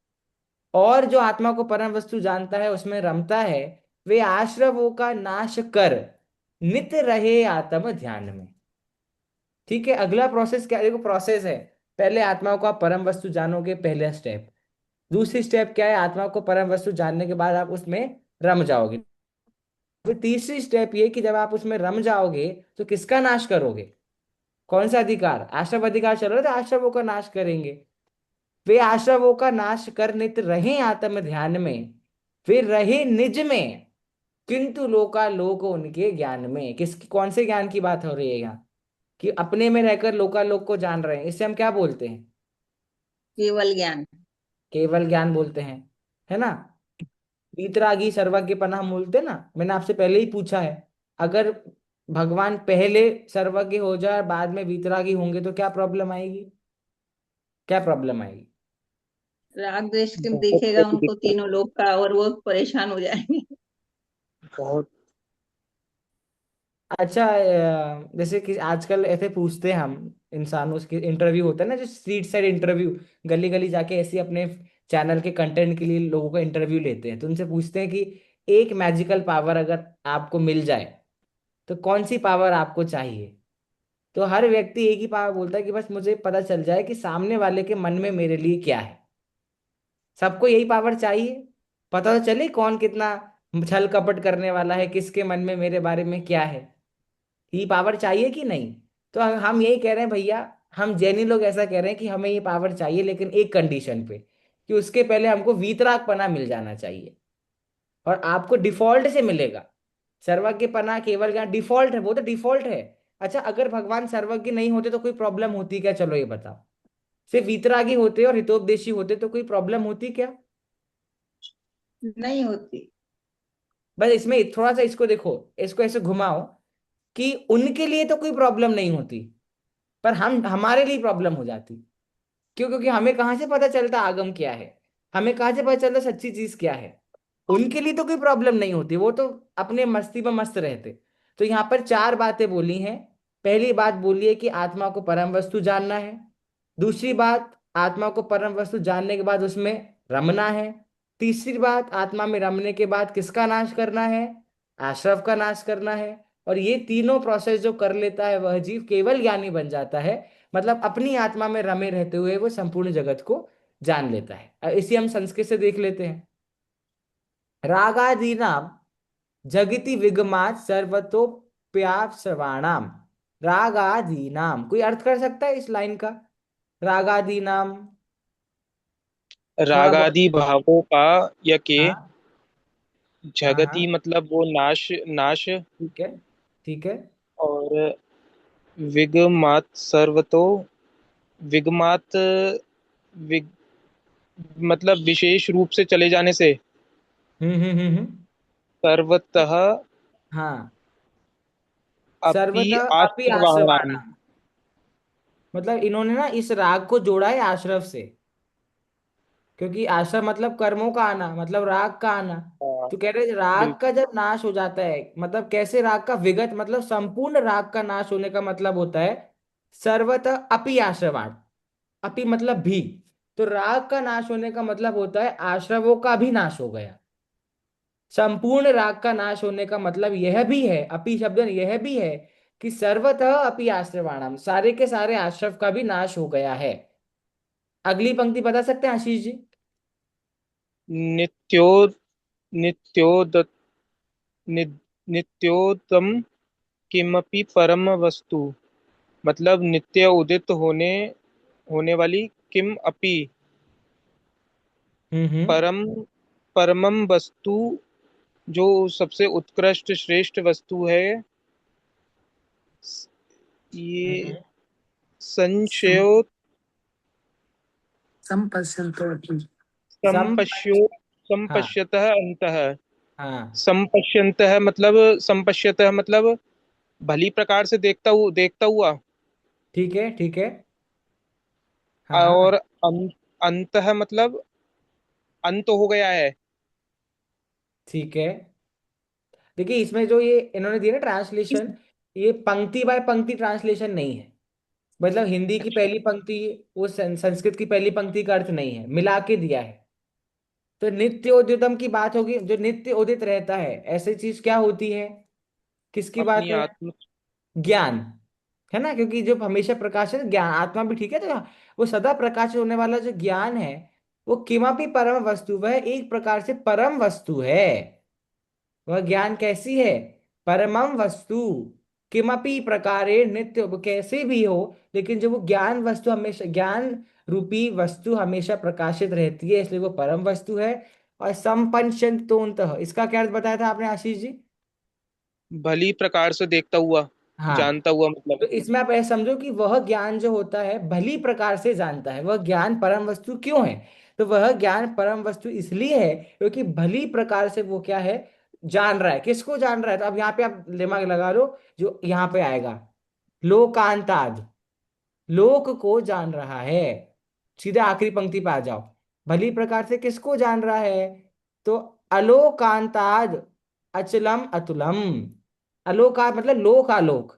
और जो आत्मा को परम वस्तु जानता है, उसमें रमता है, वे आश्रवों का नाश कर नित रहे आत्म ध्यान में। ठीक है, अगला प्रोसेस क्या? देखो प्रोसेस है, पहले आत्मा को आप परम वस्तु जानोगे, पहला स्टेप। दूसरी स्टेप क्या है? आत्मा को परम वस्तु जानने के बाद आप उसमें रम जाओगे। फिर तीसरी स्टेप ये कि जब आप उसमें रम जाओगे तो किसका नाश करोगे? कौन सा अधिकार? आश्रव अधिकार चल रहा है तो आश्रवों का नाश करेंगे। वे आश्रवों का नाश कर नित रहे आत्म ध्यान में, वे रहे निज में, किंतु लोकालोक उनके ज्ञान में। कौन से ज्ञान की बात हो रही है यहाँ? कि अपने में रहकर लोकालोक को जान रहे हैं, इससे हम क्या बोलते हैं? केवल ज्ञान। केवल ज्ञान बोलते हैं, है ना। वीतरागी सर्वज्ञ पना हम बोलते हैं ना। मैंने आपसे पहले ही पूछा है, अगर भगवान पहले सर्वज्ञ हो जाए बाद में वीतरागी होंगे तो क्या प्रॉब्लम आएगी? क्या प्रॉब्लम आएगी? राग द्वेष के बहुत दिखेगा बड़ी उनको दिक्कत। तीनों लोग का, और वो परेशान हो जाएंगे। बहुत। अच्छा, जैसे कि आजकल ऐसे पूछते हैं हम इंसानों के, इंटरव्यू होता है ना जो स्ट्रीट साइड इंटरव्यू, गली गली जाके ऐसे अपने चैनल के कंटेंट के लिए लोगों का इंटरव्यू लेते हैं, तो उनसे पूछते हैं कि एक मैजिकल पावर अगर आपको मिल जाए तो कौन सी पावर आपको चाहिए? तो हर व्यक्ति एक ही पावर बोलता है कि बस मुझे पता चल जाए कि सामने वाले के मन में मेरे लिए क्या है। सबको यही पावर चाहिए, पता तो चले कौन कितना छल कपट करने वाला है, किसके मन में मेरे बारे में क्या है। ये पावर चाहिए कि नहीं? तो हम यही कह रहे हैं भैया, हम जैनी लोग ऐसा कह रहे हैं कि हमें ये पावर चाहिए, लेकिन एक कंडीशन पे, कि उसके पहले हमको वीतरागपना मिल जाना चाहिए, और आपको डिफॉल्ट से मिलेगा। सर्वज्ञपना केवल ज्ञान डिफॉल्ट है, वो तो डिफॉल्ट है। अच्छा, अगर भगवान सर्वज्ञ नहीं होते तो कोई प्रॉब्लम होती क्या? चलो ये बताओ। सिर्फ वीतरागी होते और हितोपदेशी होते तो कोई प्रॉब्लम होती क्या? नहीं होती। बस इसमें थोड़ा सा इसको देखो, इसको ऐसे घुमाओ कि उनके लिए तो कोई प्रॉब्लम नहीं होती, पर हम हमारे लिए प्रॉब्लम हो जाती। क्यों? क्योंकि हमें कहाँ से पता चलता आगम क्या है, हमें कहाँ से पता चलता सच्ची चीज क्या है। उनके लिए तो कोई प्रॉब्लम नहीं होती, वो तो अपने मस्ती में मस्त रहते। तो यहाँ पर चार बातें बोली हैं। पहली बात बोली है कि आत्मा को परम वस्तु जानना है। दूसरी बात, आत्मा को परम वस्तु जानने के बाद उसमें रमना है। तीसरी बात, आत्मा में रमने के बाद किसका नाश करना है? आश्रव का नाश करना है। और ये तीनों प्रोसेस जो कर लेता है वह जीव केवल ज्ञानी बन जाता है। मतलब अपनी आत्मा में रमे रहते हुए वो संपूर्ण जगत को जान लेता है। इसी हम संस्कृत से देख लेते हैं। रागादीनाम जगति विगमात सर्वतोप्याश्रवाणाम। रागादीनाम, कोई अर्थ कर सकता है इस लाइन का? रागादीनाम, थोड़ा बहुत। रागादि भावों का या के हाँ हाँ जगति हाँ, मतलब वो नाश नाश। ठीक है ठीक है। और विगमात सर्वतो विगमात विग मतलब विशेष रूप से चले जाने से सर्वतः हाँ, अपि सर्वतः अपि आश्रवाणाम। आश्रवाणाम। मतलब इन्होंने ना इस राग को जोड़ा है आश्रव से, क्योंकि आश्रम मतलब कर्मों का आना, मतलब राग का आना। हाँ, तो कह रहे राग का बिल्कुल। जब नाश हो जाता है, मतलब कैसे राग का विगत, मतलब संपूर्ण राग का नाश होने का मतलब होता है सर्वतः अपि आश्रवाण। अपि मतलब भी। तो राग का नाश होने का मतलब होता है आश्रवों का भी नाश हो गया। संपूर्ण राग का नाश होने का मतलब यह भी है, अपि शब्द ने यह भी है कि सर्वतः अपि आश्रवाणाम, सारे के सारे आश्रव का भी नाश हो गया है। अगली पंक्ति बता सकते हैं आशीष जी? नित्यो नित्योद नि, नित्योतम किमपि परम वस्तु मतलब नित्य उदित होने वाली किम अपि हम्म। परम परमम वस्तु जो सबसे उत्कृष्ट श्रेष्ठ वस्तु है। ये हम्म। सम, संशयो संपश्यन्तो अपि। सम संपश्यो हाँ संपश्यतः अंतः। हाँ, संपश्यन्तः मतलब संपश्यतः मतलब भली प्रकार से देखता हुआ। ठीक है ठीक है। हाँ हाँ, और अंतः मतलब अंत हो गया है। ठीक है। देखिए इसमें जो ये इन्होंने दिया ना ट्रांसलेशन, ये पंक्ति बाय पंक्ति ट्रांसलेशन नहीं है। मतलब हिंदी की पहली पंक्ति वो संस्कृत की पहली पंक्ति का अर्थ नहीं है, मिला के दिया है। तो नित्य उद्यतम की बात होगी, जो नित्य उदित रहता है ऐसी चीज क्या होती है? किसकी बात अपनी है? आत्म ज्ञान, है ना। क्योंकि जो हमेशा प्रकाशित ज्ञान, आत्मा भी ठीक है, तो वो सदा प्रकाशित होने वाला जो ज्ञान है, वो किमापि परम वस्तु, वह एक प्रकार से परम वस्तु है। वह ज्ञान कैसी है? परमम वस्तु। किमपि प्रकारे नित्य, वो कैसे भी हो, लेकिन जो वो ज्ञान वस्तु हमेशा ज्ञान रूपी वस्तु हमेशा प्रकाशित रहती है, इसलिए वो परम वस्तु है। और संपंचतोन्तः, इसका क्या अर्थ बताया था आपने आशीष जी? भली प्रकार से देखता हुआ, हाँ, जानता हुआ मतलब। तो इसमें आप ऐसा समझो कि वह ज्ञान जो होता है भली प्रकार से जानता है। वह ज्ञान परम वस्तु क्यों है? तो वह ज्ञान परम वस्तु इसलिए है क्योंकि भली प्रकार से वो क्या है, जान रहा है। किसको जान रहा है? तो अब यहाँ पे आप दिमाग लगा लो, जो यहाँ पे आएगा लोकांताद, लोक को जान रहा है। सीधे आखिरी पंक्ति पे आ जाओ, भली प्रकार से किसको जान रहा है? तो अलोकांताद अचलम अतुलम। अलोका मतलब लोकालोक,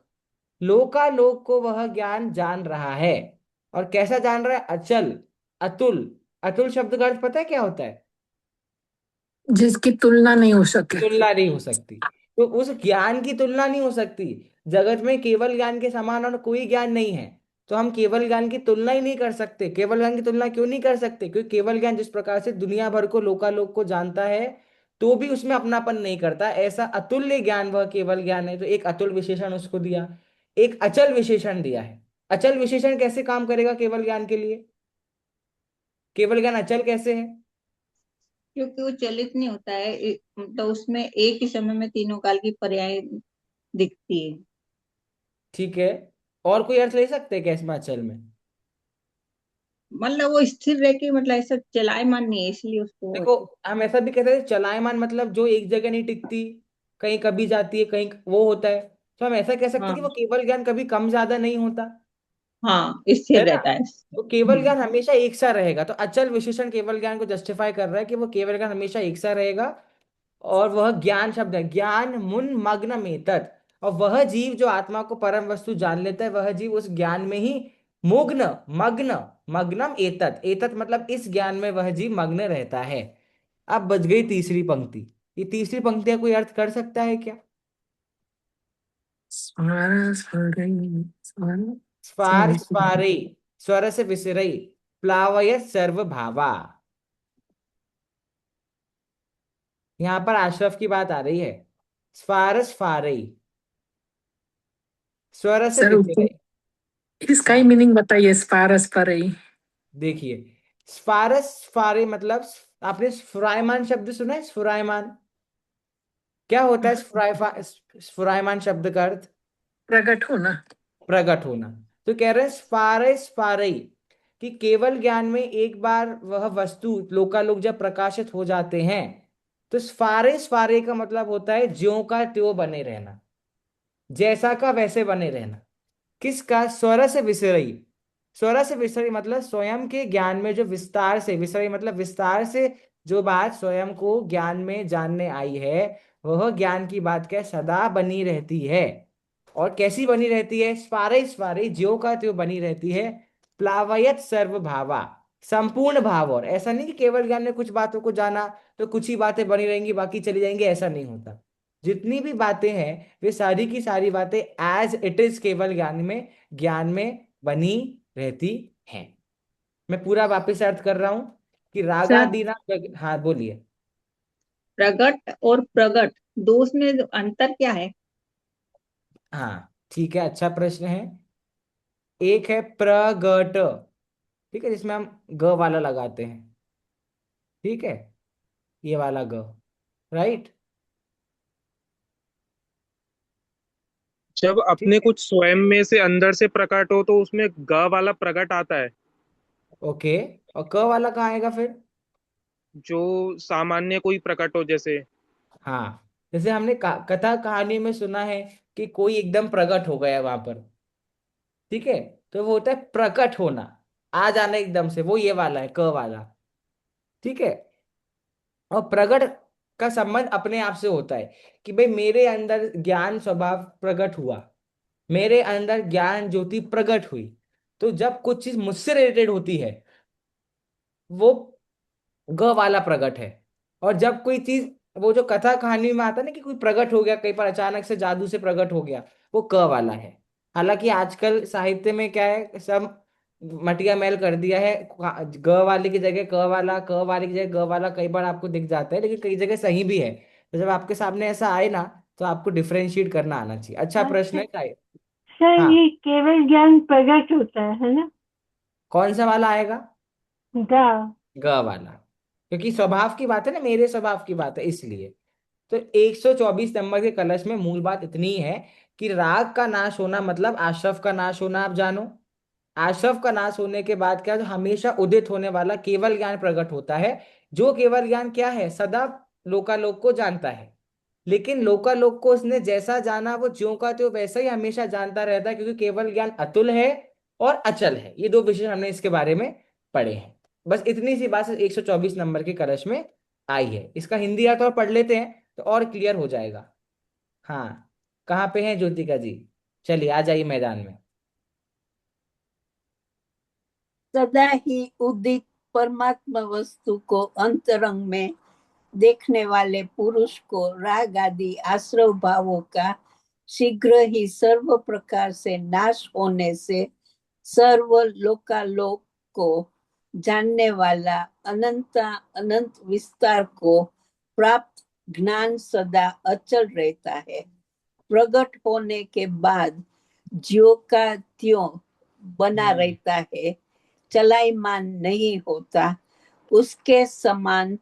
लोकालोक को वह ज्ञान जान रहा है। और कैसा जान रहा है? अचल, अतुल। अतुल शब्द का अर्थ पता है क्या होता है? जिसकी तुलना नहीं हो सके। तुलना नहीं हो सकती। तो उस ज्ञान की तुलना नहीं हो सकती। जगत में केवल ज्ञान के समान और कोई ज्ञान नहीं है। तो हम केवल ज्ञान की तुलना ही नहीं कर सकते। केवल ज्ञान की तुलना क्यों नहीं कर सकते? क्योंकि केवल ज्ञान जिस प्रकार से दुनिया भर को, लोकालोक को जानता है, तो भी उसमें अपनापन नहीं करता, ऐसा अतुल्य ज्ञान वह केवल ज्ञान है। तो एक अतुल विशेषण उसको दिया, एक अचल विशेषण दिया है। अचल विशेषण कैसे काम करेगा केवल ज्ञान के लिए? केवल ज्ञान अचल कैसे है? क्योंकि वो चलित नहीं होता है, तो उसमें एक ही समय में तीनों काल की पर्याय दिखती है। ठीक है, और कोई अर्थ ले सकते हैं क्या इसमें अचल में? मतलब वो स्थिर रह के, मतलब ऐसा चलायमान नहीं है, इसलिए उसको देखो, हम ऐसा भी कहते हैं चलायमान, मतलब जो एक जगह नहीं टिकती, कहीं कभी जाती है, कहीं वो होता है। तो हम ऐसा कह सकते हैं कि वो हाँ। केवल ज्ञान कभी कम ज्यादा नहीं होता, हाँ, है स्थिर ना? रहता है। तो केवल ज्ञान हमेशा एक सा रहेगा। तो अचल विशेषण केवल ज्ञान को जस्टिफाई कर रहा है कि वो केवल ज्ञान हमेशा एक सा रहेगा। और वह ज्ञान शब्द है, ज्ञान मुन मग्न एतत्। और वह जीव जो आत्मा को परम वस्तु जान लेता है, वह जीव उस ज्ञान में ही मुग्न, मग्न, मग्नम एतत्, एतत् मतलब इस ज्ञान में वह जीव मग्न रहता है। अब बच गई तीसरी पंक्ति। ये तीसरी पंक्ति का कोई अर्थ कर सकता है क्या? स्वर स्वर स्वर स्वार स्वारे, स्वर से विसरई, प्लावयत सर्व भावा। यहां पर आशरफ की बात आ रही है। स्वार स्वारई, स्वर से सर विसरई। इसका ही हाँ, मीनिंग बताइए, स्पारस पर ही। देखिए, स्फारस स्फारे मतलब, आपने स्फुरायमान शब्द सुना है? स्फुरायमान क्या होता है? स्फुरायमान शब्द का अर्थ प्रकट होना। प्रकट होना। तो कह रहे हैं स्फारे स्फारई, कि केवल ज्ञान में एक बार वह वस्तु लोकालोक जब प्रकाशित हो जाते हैं, तो स्फारे स्फारे का मतलब होता है ज्यों का त्यों बने रहना, जैसा का वैसे बने रहना। किसका? स्वर से विसरई। स्वर से विसरई मतलब स्वयं के ज्ञान में जो विस्तार से, विसरई मतलब विस्तार से जो बात स्वयं को ज्ञान में जानने आई है, वह ज्ञान की बात क्या है? सदा बनी रहती है। और कैसी बनी रहती है? स्पारे स्पारे, ज्यो का त्यों बनी रहती है। प्लावयत सर्व भावा, संपूर्ण भाव। और ऐसा नहीं कि केवल ज्ञान में कुछ बातों को जाना तो कुछ ही बातें बनी रहेंगी बाकी चली जाएंगी, ऐसा नहीं होता। जितनी भी बातें हैं वे सारी की सारी बातें एज इट इज केवल ज्ञान में बनी रहती हैं। मैं पूरा वापस अर्थ कर रहा हूं कि सर, रागादीना। हाँ बोलिए। प्रगट और प्रगट, दो में अंतर क्या है? हाँ ठीक है, अच्छा प्रश्न है। एक है प्रगट, ठीक है, जिसमें हम ग वाला लगाते हैं, ठीक है, ये वाला ग, राइट? जब ठीक अपने है, कुछ स्वयं में से अंदर से प्रकट हो तो उसमें ग वाला प्रकट आता है। ओके। और क वाला कहाँ आएगा फिर? जो सामान्य कोई प्रकट हो, जैसे। हाँ, जैसे हमने कथा कहानी में सुना है कि कोई एकदम प्रकट हो गया वहां पर, ठीक है, तो वो होता है प्रकट होना, आ जाना एकदम से, वो ये वाला है क वाला, ठीक है। और प्रकट का संबंध अपने आप से होता है कि भाई मेरे अंदर ज्ञान स्वभाव प्रकट हुआ, मेरे अंदर ज्ञान ज्योति प्रकट हुई। तो जब कुछ चीज मुझसे रिलेटेड होती है, वो ग वाला प्रकट है। और जब कोई चीज, वो जो कथा कहानी में आता है ना कि कोई प्रकट हो गया कहीं पर, अचानक से जादू से प्रकट हो गया, वो क वाला है। हालांकि आजकल साहित्य में क्या है, सब मटिया मैल कर दिया है, ग वाले की जगह क वाला, क वाले की जगह ग वाला कई बार आपको दिख जाता है, लेकिन कई जगह सही भी है। तो जब आपके सामने ऐसा आए ना, तो आपको डिफरेंशिएट करना आना चाहिए। अच्छा प्रश्न अच्छा है, शायद। सर, हाँ ये केवल ज्ञान प्रकट होता है ना? कौन सा वाला आएगा? गा। ग वाला, क्योंकि स्वभाव की बात है ना, मेरे स्वभाव की बात है इसलिए। तो 124 नंबर के कलश में मूल बात इतनी है कि राग का नाश होना मतलब आशव का नाश होना, आप जानो। आशव का नाश होने के बाद क्या, जो हमेशा उदित होने वाला केवल ज्ञान प्रकट होता है। जो केवल ज्ञान क्या है, सदा लोकालोक को जानता है। लेकिन लोकालोक को उसने जैसा जाना वो ज्यों का त्यों वैसा ही हमेशा जानता रहता है, क्योंकि केवल ज्ञान अतुल है और अचल है। ये दो विषय हमने इसके बारे में पढ़े हैं। बस इतनी सी बात 124 नंबर के कलश में आई है। इसका हिंदी अर्थ और पढ़ लेते हैं तो और क्लियर हो जाएगा। हाँ, कहाँ पे हैं ज्योतिका जी? चलिए आ जाइए मैदान में। सदा ही उदित परमात्मा वस्तु को अंतरंग में देखने वाले पुरुष को राग आदि आश्रव भावों का शीघ्र ही सर्व प्रकार से नाश होने से सर्व लोकालोक को जानने वाला अनंत अनंत विस्तार को प्राप्त ज्ञान सदा अचल रहता है। प्रकट होने के बाद ज्यों का त्यों बना रहता है, चलायमान नहीं होता। उसके समान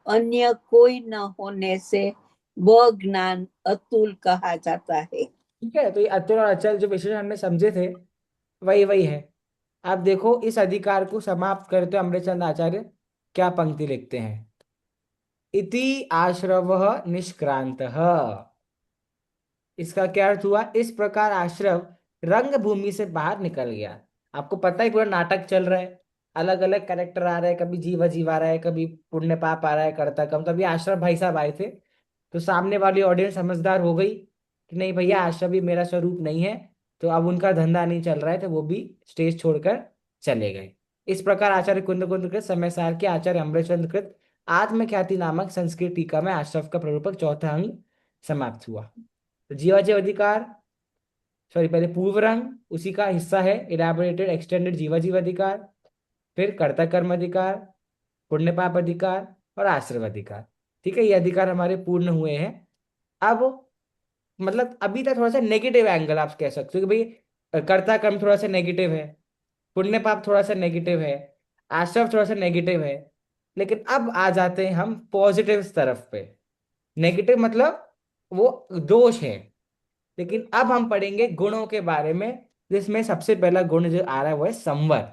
अन्य कोई न होने से वह ज्ञान अतुल कहा जाता है। ठीक है, तो ये अतुल और अचल जो विषय हमने समझे थे वही वही है। आप देखो, इस अधिकार को समाप्त करते हुए अमृतचंद आचार्य क्या पंक्ति लिखते हैं? इति आश्रव निष्क्रांत। इसका क्या अर्थ हुआ? इस प्रकार आश्रव रंग भूमि से बाहर निकल गया। आपको पता है पूरा नाटक चल रहा है, अलग अलग कैरेक्टर आ रहे हैं, कभी जीव अजीव आ रहा है, कभी पुण्य पाप आ रहा है, कर्ता कम। तभी आश्रव भाई साहब आए थे, तो सामने वाली ऑडियंस समझदार हो गई कि नहीं भैया, आश्रव भी मेरा स्वरूप नहीं है। तो अब उनका धंधा नहीं चल रहा है, तो वो भी स्टेज छोड़कर चले गए। इस प्रकार आचार्य कुंद कुंद कृत समय सार के आचार्य अमृतचंद्र कृत आत्मख्याति नामक संस्कृत टीका में आश्रव का प्ररूपक चौथा अंग समाप्त हुआ। तो जीवाजीव अधिकार, सॉरी पहले पूर्व रंग, उसी का हिस्सा है इलैबोरेटेड एक्सटेंडेड जीवाजीव अधिकार, फिर कर्ता कर्म अधिकार, पुण्य पाप अधिकार और आश्रव अधिकार। ठीक है, ये अधिकार हमारे पूर्ण हुए हैं। अब मतलब अभी तक थोड़ा सा नेगेटिव एंगल आप कह सकते हो कि भाई कर्ता कर्म थोड़ा सा नेगेटिव है, पुण्य पाप थोड़ा सा नेगेटिव है, आश्रव थोड़ा सा नेगेटिव है। लेकिन अब आ जाते हैं हम पॉजिटिव तरफ पे। नेगेटिव मतलब वो दोष है, लेकिन अब हम पढ़ेंगे गुणों के बारे में, जिसमें सबसे पहला गुण जो आ रहा है वो है संवर।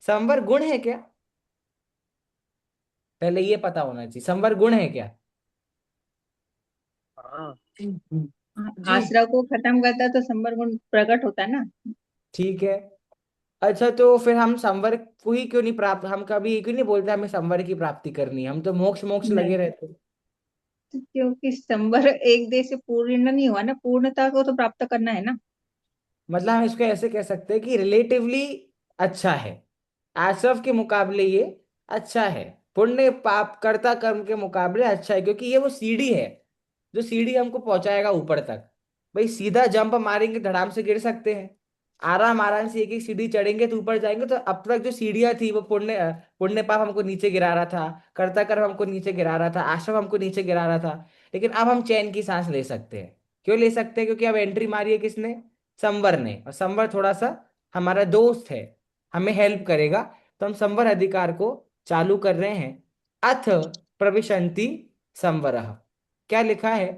संवर गुण है क्या? पहले ये पता होना चाहिए, संवर गुण है क्या? हाँ जी, आश्रव को खत्म करता है तो संबर गुण प्रकट होता है ना। ठीक है। अच्छा, तो फिर हम संवर को ही क्यों नहीं प्राप्त, हम कभी ये क्यों नहीं बोलते हमें संवर की प्राप्ति करनी है? हम तो मोक्ष मोक्ष लगे नहीं, रहते हैं। क्योंकि संबर एक देश से पूर्ण नहीं हुआ ना, पूर्णता को तो प्राप्त करना है ना। मतलब हम इसको ऐसे कह सकते हैं कि रिलेटिवली अच्छा है, आश्रव के मुकाबले ये अच्छा है, पुण्य पाप कर्ता कर्म के मुकाबले अच्छा है, क्योंकि ये वो सीढ़ी है जो सीढ़ी हमको पहुंचाएगा ऊपर तक। भाई सीधा जंप मारेंगे धड़ाम से गिर सकते हैं, आराम आराम से एक एक सीढ़ी चढ़ेंगे तो ऊपर जाएंगे। तो अब तक जो सीढ़ियां थी वो पुण्य पुण्य पाप हमको नीचे गिरा रहा था, कर्ता कर्म हमको नीचे गिरा रहा था, आश्रम हमको नीचे गिरा रहा था। लेकिन अब हम चैन की सांस ले सकते हैं। क्यों ले सकते हैं? क्योंकि अब एंट्री मारी है किसने? संवर ने। और संवर थोड़ा सा हमारा दोस्त है, हमें हेल्प करेगा। तो हम संवर अधिकार को चालू कर रहे हैं। अथ प्रविशंति संवरः। क्या लिखा है?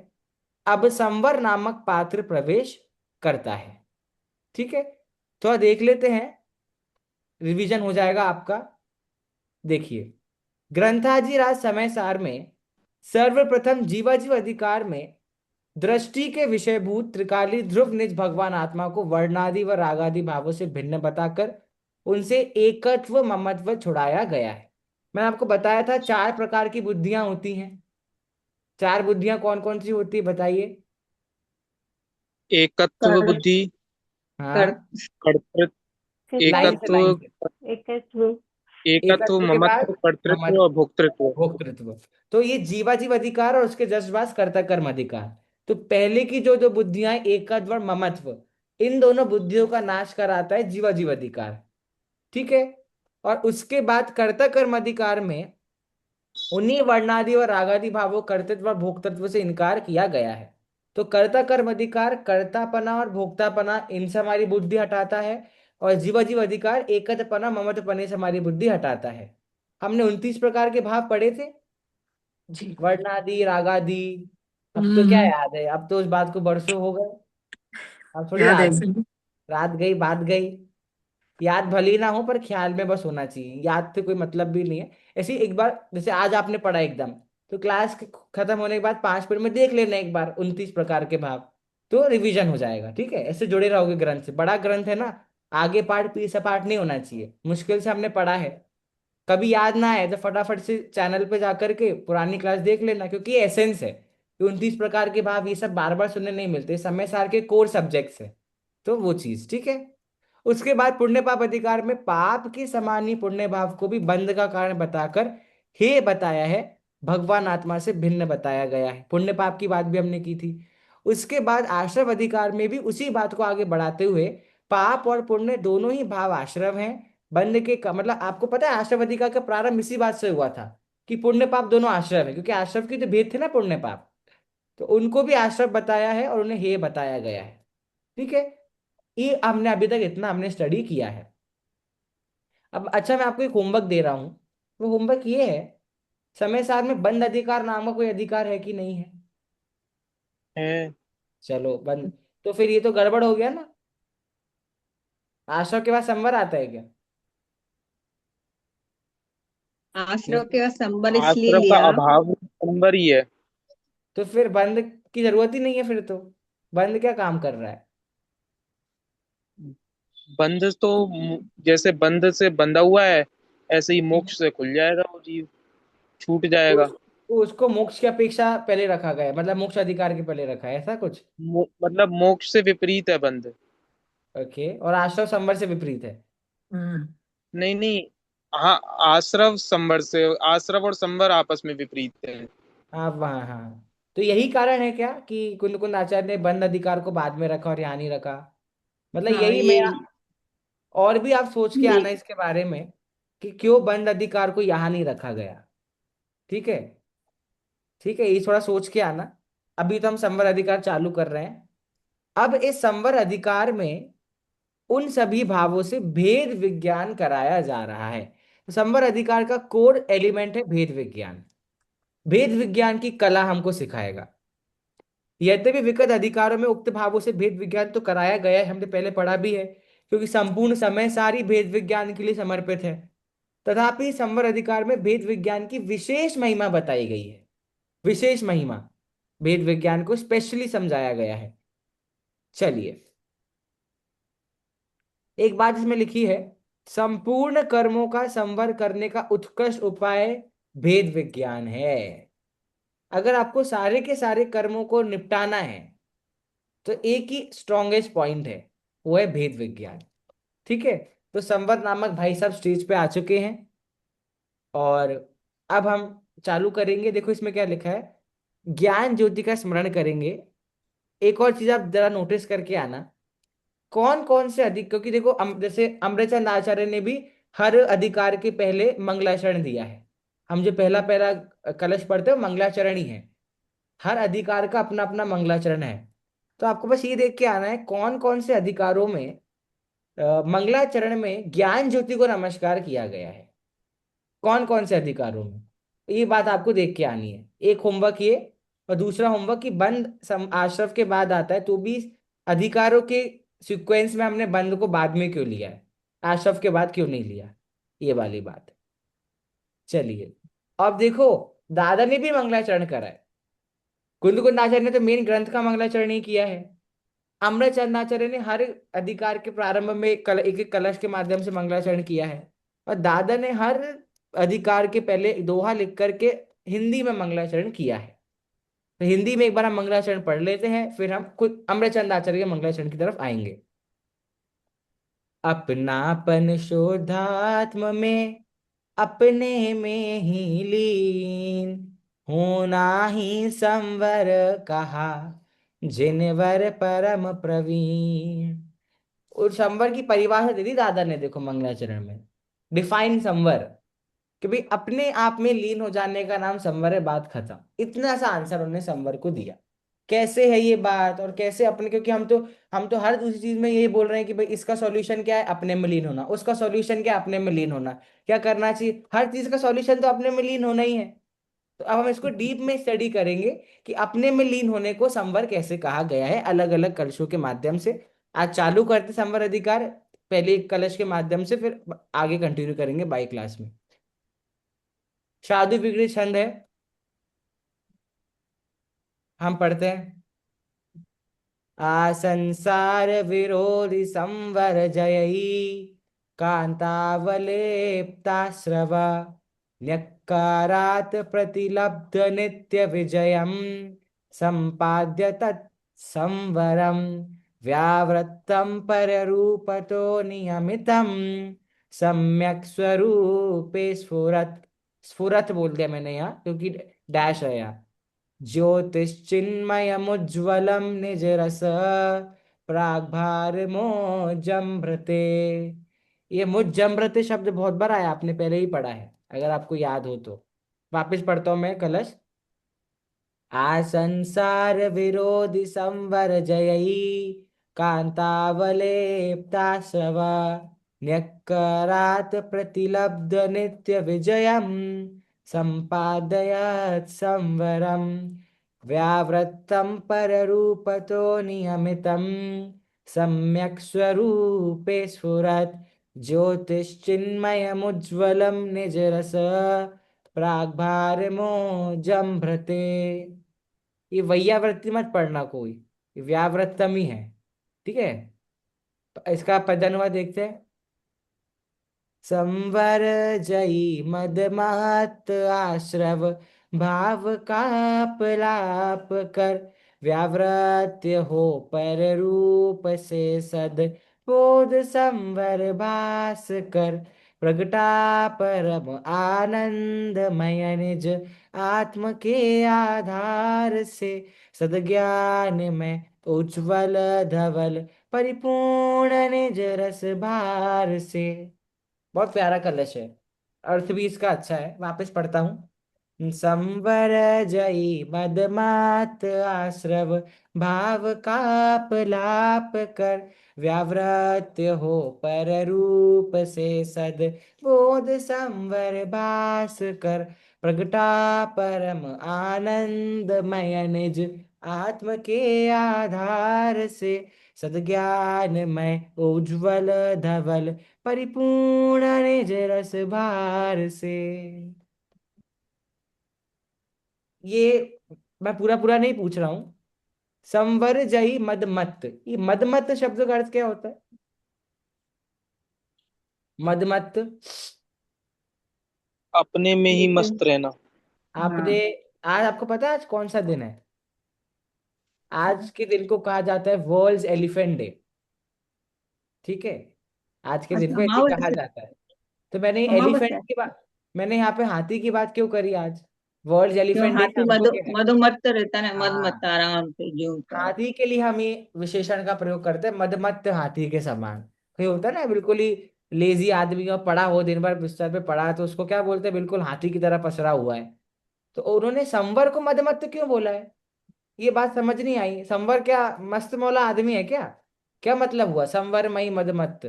अब संवर नामक पात्र प्रवेश करता है। ठीक है, थोड़ा देख लेते हैं, रिवीजन हो जाएगा आपका। देखिए, ग्रंथाजी राज समय सार में सर्वप्रथम जीवाजीव अधिकार में दृष्टि के विषयभूत त्रिकाली ध्रुव निज भगवान आत्मा को वर्णादि व रागादि भावों से भिन्न बताकर उनसे एकत्व ममत्व छुड़ाया गया है। मैंने आपको बताया था चार प्रकार की बुद्धियां होती हैं। चार बुद्धियां कौन कौन सी होती है बताइए? एकत्व कर, बुद्धि, कर हाँ, कर्तृत्व, लाइन से एकत्व, लाइन से। एकत्व। एकत्व, एकत्व के ममत्व, बाद कर्तृत्व ममत्व, और भोक्तृत्व। भोक्तृत्व। तो ये जीवाजीव अधिकार और उसके जज्बात कर्ता कर्म अधिकार। तो पहले की जो जो बुद्धियां एकत्व और ममत्व, इन दोनों बुद्धियों का नाश कराता है जीवाजीव अधिकार। ठीक है, और उसके बाद कर्ता कर्म अधिकार में उन्हीं वर्णादि और रागादि भावों कर्तृत्व और भोक्तृत्व से इनकार किया गया है। तो कर्ता कर्म अधिकार कर्तापना और भोक्तापना इनसे हमारी बुद्धि हटाता है, और जीवा जीव अधिकार एकतपना ममतपने से हमारी बुद्धि हटाता है। हमने 29 प्रकार के भाव पढ़े थे, जी। वर्णादि रागादि। अब तो क्या हम्म। याद है, अब तो उस बात को बरसों हो गए, अब थोड़ी याद है याद। फिर। रात गई बात गई। याद भले ही ना हो पर ख्याल में बस होना चाहिए, याद से कोई मतलब भी नहीं है। ऐसे ही एक बार जैसे आज आपने पढ़ा एकदम, तो क्लास खत्म होने के बाद 5 मिनट में देख लेना एक बार 29 प्रकार के भाव, तो रिवीजन हो जाएगा। ठीक है, ऐसे जुड़े रहोगे ग्रंथ से, बड़ा ग्रंथ है ना, आगे पार्ट पीछे पार्ट नहीं होना चाहिए। मुश्किल से हमने पढ़ा है, कभी याद ना आए तो फटाफट से चैनल पे जाकर के पुरानी क्लास देख लेना, क्योंकि ये एसेंस है कि 29 प्रकार के भाव ये सब बार बार सुनने नहीं मिलते, समय सार के कोर सब्जेक्ट्स है। तो वो चीज ठीक है। उसके बाद पुण्य पाप अधिकार में पाप के समान ही पुण्य भाव को भी बंध का कारण बताकर हे बताया है, भगवान आत्मा से भिन्न बताया गया है। पुण्य पाप की बात भी हमने की थी। उसके बाद आश्रव अधिकार में भी उसी बात को आगे बढ़ाते हुए पाप और पुण्य दोनों ही भाव आश्रव हैं। बंध के मतलब आपको पता है आश्रव अधिकार का प्रारंभ इसी बात से हुआ था कि पुण्य पाप दोनों आश्रव है, क्योंकि आश्रव की तो भेद थे ना पुण्य पाप, तो उनको भी आश्रव बताया है और उन्हें हे बताया गया है। ठीक है, ये हमने अभी तक इतना हमने स्टडी किया है। अब अच्छा मैं आपको एक होमवर्क दे रहा हूँ, वो होमवर्क ये है, समय सार में बंद अधिकार नाम का कोई अधिकार है कि नहीं है? है। चलो बंद, तो फिर ये तो गड़बड़ हो गया ना। आश्रव के बाद संवर आता है क्या? आश्रव के संबल इसलिए आश्रम का लिया। अभाव नंबर ही है। तो फिर बंद की जरूरत ही नहीं है फिर तो, बंद क्या काम कर रहा है? बंध तो जैसे बंध से बंधा हुआ है, ऐसे ही मोक्ष से खुल जाएगा वो जीव, छूट तो जाएगा। उसको मोक्ष की अपेक्षा पहले रखा गया है, मतलब मोक्ष अधिकार के पहले रखा है ऐसा कुछ? मतलब मोक्ष से विपरीत है बंध। ओके, और आश्रव संवर से विपरीत है? हम्म। नहीं नहीं, हाँ, आश्रव संवर से, आश्रव और संवर आपस में विपरीत है। हाँ वहाँ हाँ, तो यही कारण है क्या कि कुंद कुंद आचार्य ने बंद अधिकार को बाद में रखा और यहाँ नहीं रखा? मतलब हाँ यही मैं, ये और भी आप सोच के ये आना इसके बारे में कि क्यों बंद अधिकार को यहाँ नहीं रखा गया। ठीक है, ठीक है, ये थोड़ा सोच के आना। अभी तो हम संवर अधिकार चालू कर रहे हैं। अब इस संवर अधिकार में उन सभी भावों से भेद विज्ञान कराया जा रहा है। तो संवर अधिकार का कोर एलिमेंट है भेद विज्ञान। भेद विज्ञान की कला हमको सिखाएगा। यद्यपि विगत अधिकारों में उक्त भावों से भेद विज्ञान तो कराया गया है, हमने पहले पढ़ा भी है, क्योंकि संपूर्ण समय सारी भेद विज्ञान के लिए समर्पित है। तथापि संवर अधिकार में भेद विज्ञान की विशेष महिमा बताई गई है। विशेष महिमा, भेद विज्ञान को स्पेशली समझाया गया है। चलिए, एक बात इसमें लिखी है, संपूर्ण कर्मों का संवर करने का उत्कृष्ट उपाय भेद विज्ञान है। अगर आपको सारे के सारे कर्मों को निपटाना है तो एक ही स्ट्रॉन्गेस्ट पॉइंट है, वो है भेद विज्ञान। ठीक है, तो संवर नामक भाई साहब स्टेज पे आ चुके हैं और अब हम चालू करेंगे। देखो इसमें क्या लिखा है, ज्ञान ज्योति का स्मरण करेंगे। एक और चीज आप जरा नोटिस करके आना, कौन कौन से अधिक, क्योंकि देखो जैसे अमृतचंद आचार्य ने भी हर अधिकार के पहले मंगलाचरण दिया है। हम जो पहला पहला कलश पढ़ते हैं वो मंगलाचरण ही है। हर अधिकार का अपना अपना मंगलाचरण है। तो आपको बस ये देख के आना है कौन कौन से अधिकारों में मंगलाचरण में ज्ञान ज्योति को नमस्कार किया गया है, कौन कौन से अधिकारों में। ये बात आपको देख के आनी है। एक होमवर्क ये, और दूसरा होमवर्क कि बंद आश्रव के बाद आता है, तो भी अधिकारों के सीक्वेंस में हमने बंद को बाद में क्यों लिया है, आश्रव के बाद क्यों नहीं लिया, ये वाली बात। चलिए, अब देखो, दादा ने भी मंगलाचरण करा है। कुंद कुंदाचार्य ने तो मेन ग्रंथ का मंगलाचरण ही किया है। अमृतचंदाचार्य ने हर अधिकार के प्रारंभ में एक एक कलश के माध्यम से मंगलाचरण किया है। और दादा ने हर अधिकार के पहले दोहा लिख करके हिंदी में मंगलाचरण किया है। तो हिंदी में एक बार हम मंगलाचरण पढ़ लेते हैं, फिर हम खुद अमृतचंदाचार्य के मंगलाचरण की तरफ आएंगे। अपनापन शोधात्म में अपने में ही लीन, होना ही संवर कहा जिनवर परम प्रवीण। और संवर की परिभाषा दे दी दादा ने, देखो मंगलाचरण में डिफाइन संवर कि भाई अपने आप में लीन हो जाने का नाम संवर है, बात खत्म। इतना सा आंसर उन्होंने संवर को दिया। कैसे है ये बात, और कैसे अपने, क्योंकि हम तो हर दूसरी चीज में यही बोल रहे हैं कि भाई इसका सॉल्यूशन क्या है, अपने में लीन होना, उसका सॉल्यूशन क्या है, अपने में लीन होना। क्या करना चाहिए, हर चीज का सॉल्यूशन तो अपने में लीन होना ही है। तो अब हम इसको डीप में स्टडी करेंगे कि अपने में लीन होने को संवर कैसे कहा गया है, अलग अलग कलशों के माध्यम से। आज चालू करते संवर अधिकार, पहले एक कलश के माध्यम से, फिर आगे कंटिन्यू करेंगे बाई क्लास में। शादी विग्रह छंद है, हम पढ़ते हैं। संसार विरोधि संवर जयी, कांतावलेप्ताश्रव, न्यक्कारात् प्रतिलब्ध नित्य विजयम, संपाद्य तत्संवरम, व्यावृत्तम पररूपतो नियमितम, सम्यक स्वरूपे स्फुरत्। स्फुरत् बोल दिया मैंने यहाँ क्योंकि डैश है यहाँ। ज्योतिश्चिन्मयमुज्ज्वलं निजरस, प्राग्भारमोजमृते। ये मुज्जमृते शब्द बहुत बार आया, आपने पहले ही पढ़ा है अगर आपको याद हो तो। वापस पढ़ता हूं मैं कलश। संसार विरोधि संवर जयी, कांतावलेप्ताश्रव, न्यक्करात् प्रतिलब्ध नित्य विजयम, संपादयत् संवरम, व्यावृत्तं पररूपतो नियमितं, सम्यक् स्वरूपे स्फुरत्, ज्योतिश्चिन्मयमुज्ज्वलं निजरस, प्राग्भारमोजमृते। ये वैयावृत्ति मत पढ़ना कोई, ये व्यावृत्तम ही है, ठीक है। तो इसका पदानुवाद देखते हैं। संवर जई मदमात आश्रव, भाव काप कर, व्यावृत्य हो पर रूप से सद, बोध संवर भास कर, प्रगटा परम आनंदमय निज आत्म के आधार से, सदज्ञान में उज्ज्वल धवल, परिपूर्ण निज रस भार से। बहुत प्यारा कलश है, अर्थ भी इसका अच्छा है। वापस पढ़ता हूँ। संवर जई मदमात आश्रव, भाव काप लाप कर, व्यावृत्य हो पर रूप से सद, बोध संवर भास कर, प्रगटा परम आनंदमय निज आत्म के आधार से, सदज्ञान में उज्ज्वल धवल, परिपूर्ण निज रस भार से। ये मैं पूरा पूरा नहीं पूछ रहा हूं। संवर जई मदमत, ये मदमत शब्द का अर्थ क्या होता है? मदमत, अपने में ही एक, मस्त रहना। आपने, हाँ, आज आपको पता है आज कौन सा दिन है? आज के दिन को कहा जाता है वर्ल्ड एलिफेंट डे, ठीक है। आज के दिन अच्छा, को ऐसे कहा अमावस्या। जाता है। तो मैंने एलिफेंट अमावस्या की बात, मैंने यहाँ पे हाथी की बात क्यों करी आज? वर्ल्ड क्यों? एलिफेंट डे हाथी शाम को क्या है? मधुमत्त रहता है ना, मधमत्त हाँ, आराम से जीवता है। हाथी के लिए हम ये विशेषण का प्रयोग करते हैं, मदमत्त हाथी के समान। कोई होता है ना बिल्कुल ही लेजी आदमी, और पड़ा हो दिन भर बिस्तर पे पड़ा है, तो उसको क्या बोलते हैं? बिल्कुल हाथी की तरह पसरा हुआ है। तो उन्होंने संवर को मदमत्त क्यों बोला है? ये बात समझ नहीं आई। संवर क्या मस्त मौला आदमी है क्या? क्या मतलब हुआ संवर मई मदमत्त?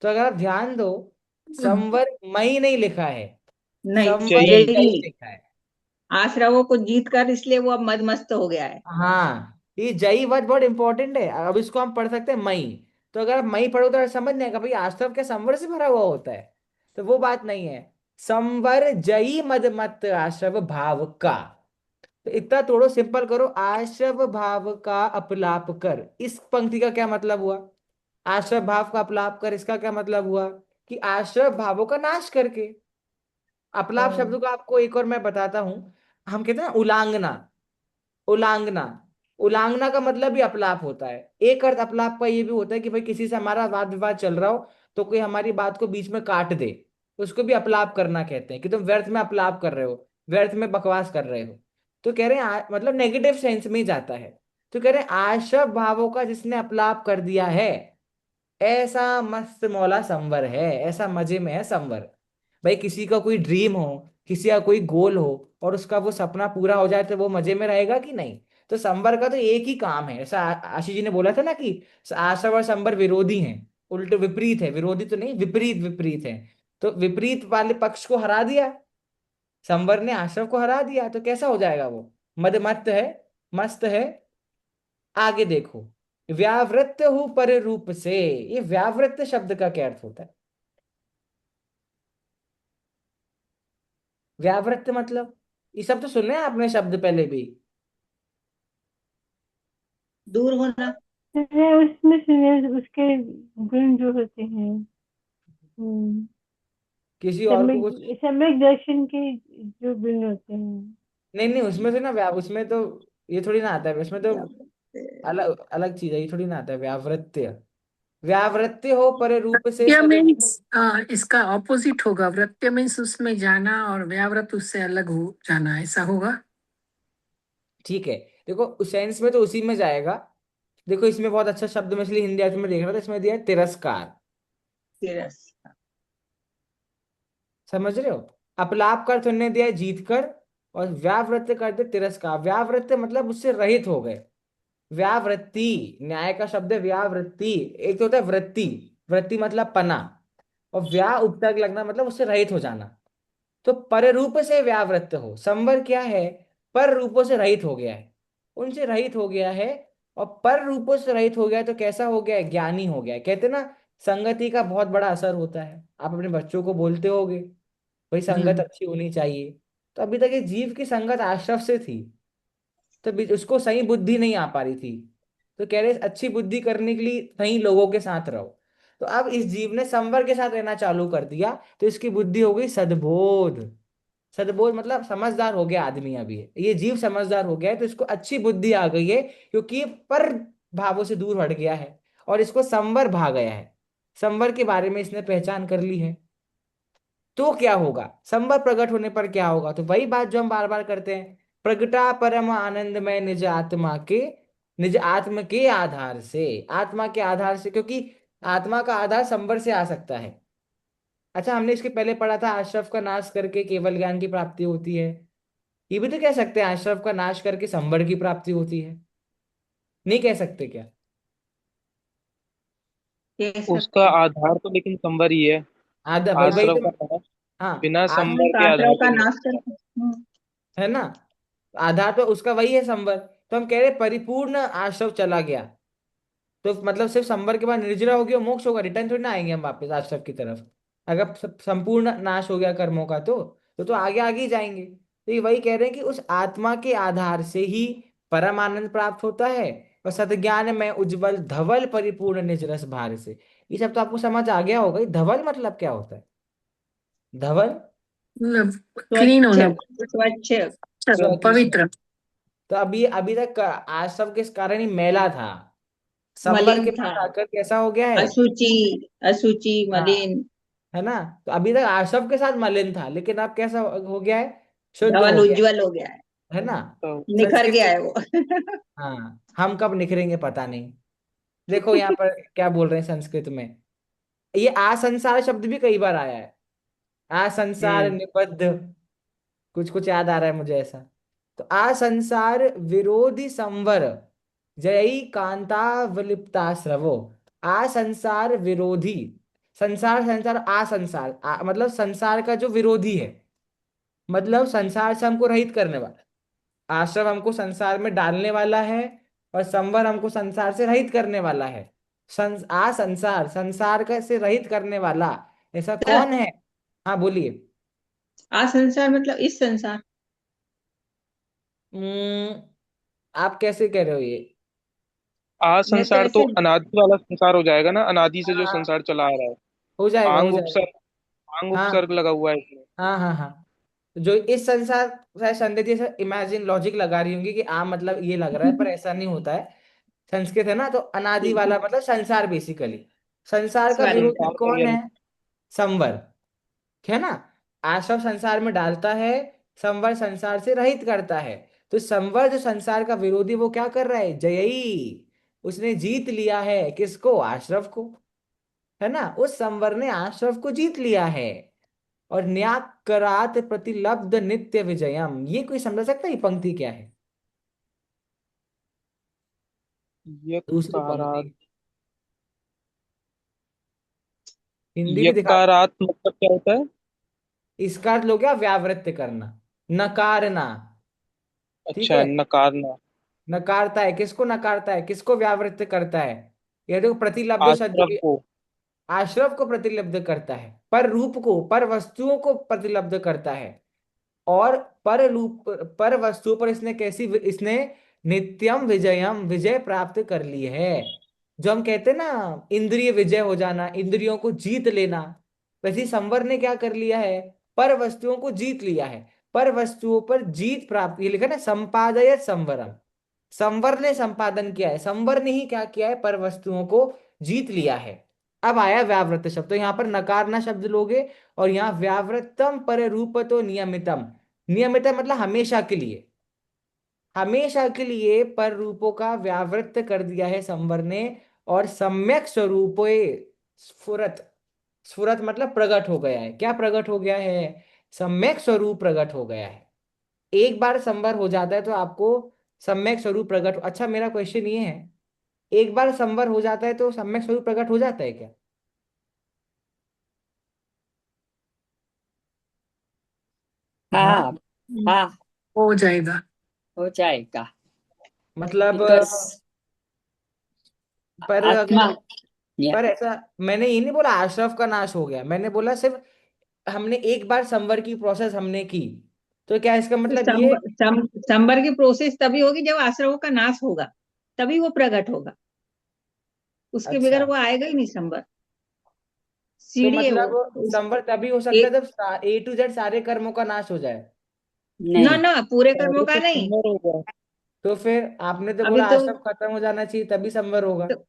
तो अगर आप ध्यान दो, संवर मई नहीं लिखा है, नहीं, संवर जई। जयी। जई लिखा है। आश्रवों को जीत कर इसलिए वो अब मदमस्त हो गया है। हाँ, ये जई वर्ड बहुत इंपॉर्टेंट है। अब इसको हम पढ़ सकते हैं मई। तो अगर आप मई पढ़ो तो समझ नहीं आएगा भाई आस्तव क्या संवर से भरा हुआ होता है? तो वो बात नहीं है। संवर जई मद मत आश्रव भाव का। तो इतना तोड़ो, सिंपल करो, आश्रव भाव का अपलाप कर, इस पंक्ति का क्या मतलब हुआ? आश्रव भाव का अपलाप कर, इसका क्या मतलब हुआ? कि आश्रव भावों का नाश करके। अपलाप शब्द को आपको एक और मैं बताता हूं। हम कहते हैं ना उलांगना। उलांगना, उलांगना का मतलब भी अपलाप होता है। एक अर्थ अपलाप का ये भी होता है कि भाई किसी से हमारा वाद विवाद चल रहा हो, तो कोई हमारी बात को बीच में काट दे, तो उसको भी अपलाप करना कहते हैं, कि तुम व्यर्थ में अपलाप कर रहे हो, व्यर्थ में बकवास कर रहे हो। तो कह रहे हैं मतलब नेगेटिव सेंस में ही जाता है। तो कह रहे हैं आशव भावों का जिसने अपलाप कर दिया है, ऐसा मस्त मौला संवर है, ऐसा मजे में है संवर। भाई किसी का कोई ड्रीम हो, किसी का कोई गोल हो, और उसका वो सपना पूरा हो जाए तो वो मजे में रहेगा कि नहीं। तो संवर का तो एक ही काम है, ऐसा आशीष जी ने बोला था ना कि आश्रव और संवर विरोधी हैं, उल्टे विपरीत है, विरोधी तो नहीं, विपरीत विपरीत है। तो विपरीत वाले पक्ष को हरा दिया, संवर ने आश्रव को हरा दिया, तो कैसा हो जाएगा वो, मदमस्त है, मस्त है। आगे देखो, व्यावृत्त हूं पर रूप से, ये व्यावृत्त शब्द का क्या अर्थ होता है? व्यावृत्त मतलब, ये सब तो सुने हैं आपने शब्द पहले भी। दूर होना। है उसमें से उसके गुण जो होते हैं। हम्म, किसी और को सम्यक कुछ, सम्यक दर्शन के जो गुण होते हैं। नहीं नहीं, उसमें से ना उसमें तो ये थोड़ी ना आता है, इसमें तो व्यावृत्त। अलग अलग चीज है, ये थोड़ी ना आता है व्यावृत्य। व्यावृत्य हो पर रूप से वृत्य सद। मीन्स इसका ऑपोजिट होगा, वृत्य मीन्स उसमें जाना और व्यावृत उससे अलग हो जाना, ऐसा होगा। ठीक है, देखो सेंस में तो उसी में जाएगा। देखो इसमें बहुत अच्छा शब्द मैं इसलिए हिंदी अर्थ में देख रहा था, इसमें दिया है तिरस्कार। तिरस। समझ रहे हो? अपलाप कर तुमने दिया है जीत कर, और व्यावृत्त कर दे तिरस्कार। व्यावृत्त मतलब उससे रहित हो गए। व्यावृत्ति, न्याय का शब्द है व्यावृत्ति। एक तो होता है वृत्ति, वृत्ति मतलब पना, और व्या उपसर्ग लगना मतलब उससे रहित हो जाना। तो पर रूप से व्यावृत्त हो, संवर क्या है, पर रूपों से रहित हो गया है, उनसे रहित हो गया है। और पर रूपों से रहित हो गया है तो कैसा हो गया है, ज्ञानी हो गया है। कहते हैं ना, संगति का बहुत बड़ा असर होता है, आप अपने बच्चों को बोलते होगे भाई संगत हम्म। अच्छी होनी चाहिए। तो अभी तक ये जीव की संगत आश्रफ से थी, तो उसको सही बुद्धि नहीं आ पा रही थी, तो कह रहे अच्छी बुद्धि करने के लिए सही लोगों के साथ रहो। तो अब इस जीव ने संवर के साथ रहना चालू कर दिया, तो इसकी बुद्धि हो गई सद्बोध। सद्बोध मतलब समझदार हो गया आदमी, अभी ये जीव समझदार हो गया है, तो इसको अच्छी बुद्धि आ गई है, क्योंकि ये पर भावों से दूर हट गया है और इसको संवर भा गया है। संवर के बारे में इसने पहचान कर ली है। तो क्या होगा, संभव प्रकट होने पर क्या होगा, तो वही बात जो हम बार बार करते हैं, प्रगटा परम आनंद में निज आत्मा के, निज आत्म के आधार से, आत्मा के आधार से, क्योंकि आत्मा का आधार संवर से आ सकता है। अच्छा, हमने इसके पहले पढ़ा था आश्रव का नाश करके केवल ज्ञान की प्राप्ति होती है, ये भी तो कह सकते हैं आश्रव का नाश करके संवर की प्राप्ति होती है, नहीं कह सकते क्या? कह उसका सकते हैं। आधार तो लेकिन संवर ही है। आधा वही वही आश्रव तो। का नाश हाँ, बिना हाँ, संवर तो के आश्रव आधार का पे नहीं नाश होता। करके। है ना, आधार तो उसका वही है संवर। तो हम कह रहे परिपूर्ण आश्रव चला गया, तो मतलब सिर्फ संवर के बाद निर्जरा हो गया, मोक्ष होगा, रिटर्न थोड़ी ना आएंगे हम वापस आश्रम की तरफ। अगर संपूर्ण नाश हो गया कर्मों का, तो आगे आगे ही जाएंगे। तो ये वही कह रहे हैं कि उस आत्मा के आधार से ही परम आनंद प्राप्त होता है, और सतज्ञान में उज्जवल धवल परिपूर्ण निज रस भार से। ये सब तो आपको समझ आ गया होगा, ये धवल मतलब क्या होता है, धवल मतलब क्लीन स्वच्छ। होना, स्वच्छ। स्वच्छ। पवित्र। तो अभी अभी तक आश्रम के कारण ही मैला था, संवर मलिन के था। बाद आकर कैसा हो गया है। अशुचि। अशुचि हाँ, मलिन। है ना। तो अभी तक आशव के साथ मलिन था, लेकिन अब कैसा हो गया है, शुद्ध धवल हो गया उज्जवल हो गया है। है ना। तो निखर संस्कृत गया से, है वो। हाँ हम कब निखरेंगे पता नहीं। देखो यहाँ पर क्या बोल रहे हैं संस्कृत में, ये आसंसार शब्द भी कई बार आया है, आसंसार हम्म। निबद्ध, कुछ कुछ याद आ रहा है मुझे ऐसा। तो आसंसार विरोधी संवर, जयी कांतावलिप्ताश्रवो। आसंसार विरोधी, संसार संसार आसंसार मतलब संसार का जो विरोधी है, मतलब संसार से हमको रहित करने वाला। आश्रम हमको संसार में डालने वाला है, और संवर हमको संसार से रहित करने वाला है। संसार, संसार का से रहित करने वाला ऐसा कौन है? हाँ बोलिए। आ संसार मतलब इस संसार। हम्म, आप कैसे कह रहे हो ये? आज मैं तो संसार तो ऐसे। अनादि वाला संसार हो जाएगा ना, अनादि से जो हाँ, संसार चला आ रहा है। हो जाएगा हो आंग जाएगा। उपसर्ग, आंग उपसर्ग हाँ लगा हुआ है इसमें। हाँ हाँ हाँ, जो इस संसार, शायद संदेश जैसे इमेजिन लॉजिक लगा रही होंगी कि मतलब ये लग रहा है, पर ऐसा नहीं होता है। संस्कृत है ना, तो अनादि वाला मतलब संसार बेसिकली। संसार का वाले। विरोधी संसार का कौन ये है? संवर, है ना। आश्रम संसार में डालता है, संवर संसार से रहित करता है। तो संवर जो संसार का विरोधी, वो क्या कर रहा है, जयी, उसने जीत लिया है किसको, आश्रव को, है ना। उस संवर ने आश्रव को जीत लिया है। और न्याकरात प्रतिलब्ध नित्य विजयम। ये कोई समझ सकता है ये पंक्ति क्या है? दूसरी पंक्ति यकारात। हिंदी भी दिखा दो। यकारात मतलब क्या होता है? इसका अर्थ हो गया व्यावृत्त करना, नकारना। ठीक अच्छा, है, नकारना। नकारता है किसको, नकारता है किसको, व्यावृत्त करता है। ये देखो प्रतिलब्ध शब्द आश्रव भी को। आश्रव को प्रतिलब्ध करता है, पर रूप को, पर वस्तुओं को प्रतिलब्ध करता है। और पर रूप, पर वस्तु पर इसने कैसी, इसने नित्यम विजयम, विजय प्राप्त कर ली है। जो हम कहते हैं ना इंद्रिय विजय हो जाना, इंद्रियों को जीत लेना, वैसे ही संवर ने क्या कर लिया है, पर वस्तुओं को जीत लिया है। पर वस्तुओं पर जीत प्राप्त, ये लिखा ना संपादयत संवरम, संवर ने संपादन किया है, संवर ने ही क्या किया है, पर वस्तुओं को जीत लिया है। अब आया व्यावृत्त शब्द, तो यहाँ पर नकारना शब्द लोगे, और यहाँ व्यावृत्तम पर रूपतो नियमितम। नियमितम मतलब हमेशा के लिए, हमेशा के लिए पर रूपों का व्यावृत्त कर दिया है संवर ने। और सम्यक स्वरूपों स्फुरत, स्फुरत मतलब प्रकट हो गया है। क्या प्रकट हो गया है? सम्यक स्वरूप प्रकट हो गया है। एक बार संवर हो जाता है तो आपको सम्यक स्वरूप प्रकट, अच्छा मेरा क्वेश्चन ये है, एक बार संवर हो जाता है तो सम्यक स्वरूप प्रकट हो जाता है क्या? हाँ, हाँ हाँ, हो जाएगा। हो जाएगा। मतलब बिकॉज पर आत्मा, अगर, या पर ऐसा मैंने ये नहीं बोला आशरफ का नाश हो गया, मैंने बोला सिर्फ हमने एक बार संवर की प्रोसेस हमने की, तो क्या इसका तो मतलब ये? संबर की प्रोसेस तभी होगी जब आश्रमों का नाश होगा, तभी वो प्रकट होगा। उसके अच्छा, बगैर वो आएगा ही नहीं संबर। तो सीढ़ी है वो। मतलब संवर तभी हो सकता है एक जब ए टू जेड सारे कर्मों का नाश हो जाए। ना नहीं। ना, पूरे कर्मों पहले का तो नहीं। सुंदर हो गया। तो फिर आपने तो अभी बोला तो, आश्रम खत्म हो जाना चाहिए तभी संवर होगा। तो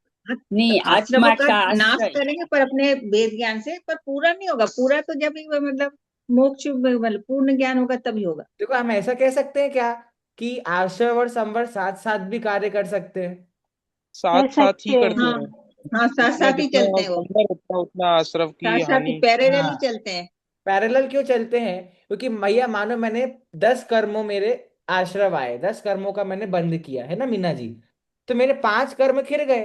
नहीं, आश्रमों आत्मा का का नाश आश्रय। करेंगे पर अपने वेद ज्ञान से, पर पूरा नहीं होगा। पूरा तो जब ही वो मतलब मोक्ष मतलब पूर्ण ज्ञान होगा तभी होगा। देखो हम ऐसा कह सकते हैं क्या कि आश्रम और संवर साथ साथ भी कार्य कर सकते हैं? साथ कह साथ ही सकते करते हाँ हैं। हैं। हाँ, साथ जितना साथ ही जितना चलते हैं वो। सुंदर उतना उतना आश्रव साथ की साथ ही हानि। पैरेलल ही हाँ, चलते हैं। पैरेलल क्यों चलते हैं? क्योंकि भैया मानो मैंने 10 कर्मों मेरे आश्रम आए, 10 कर्मों का मैंने बंद किया है ना मीना जी, तो मेरे 5 कर्म खिर गए,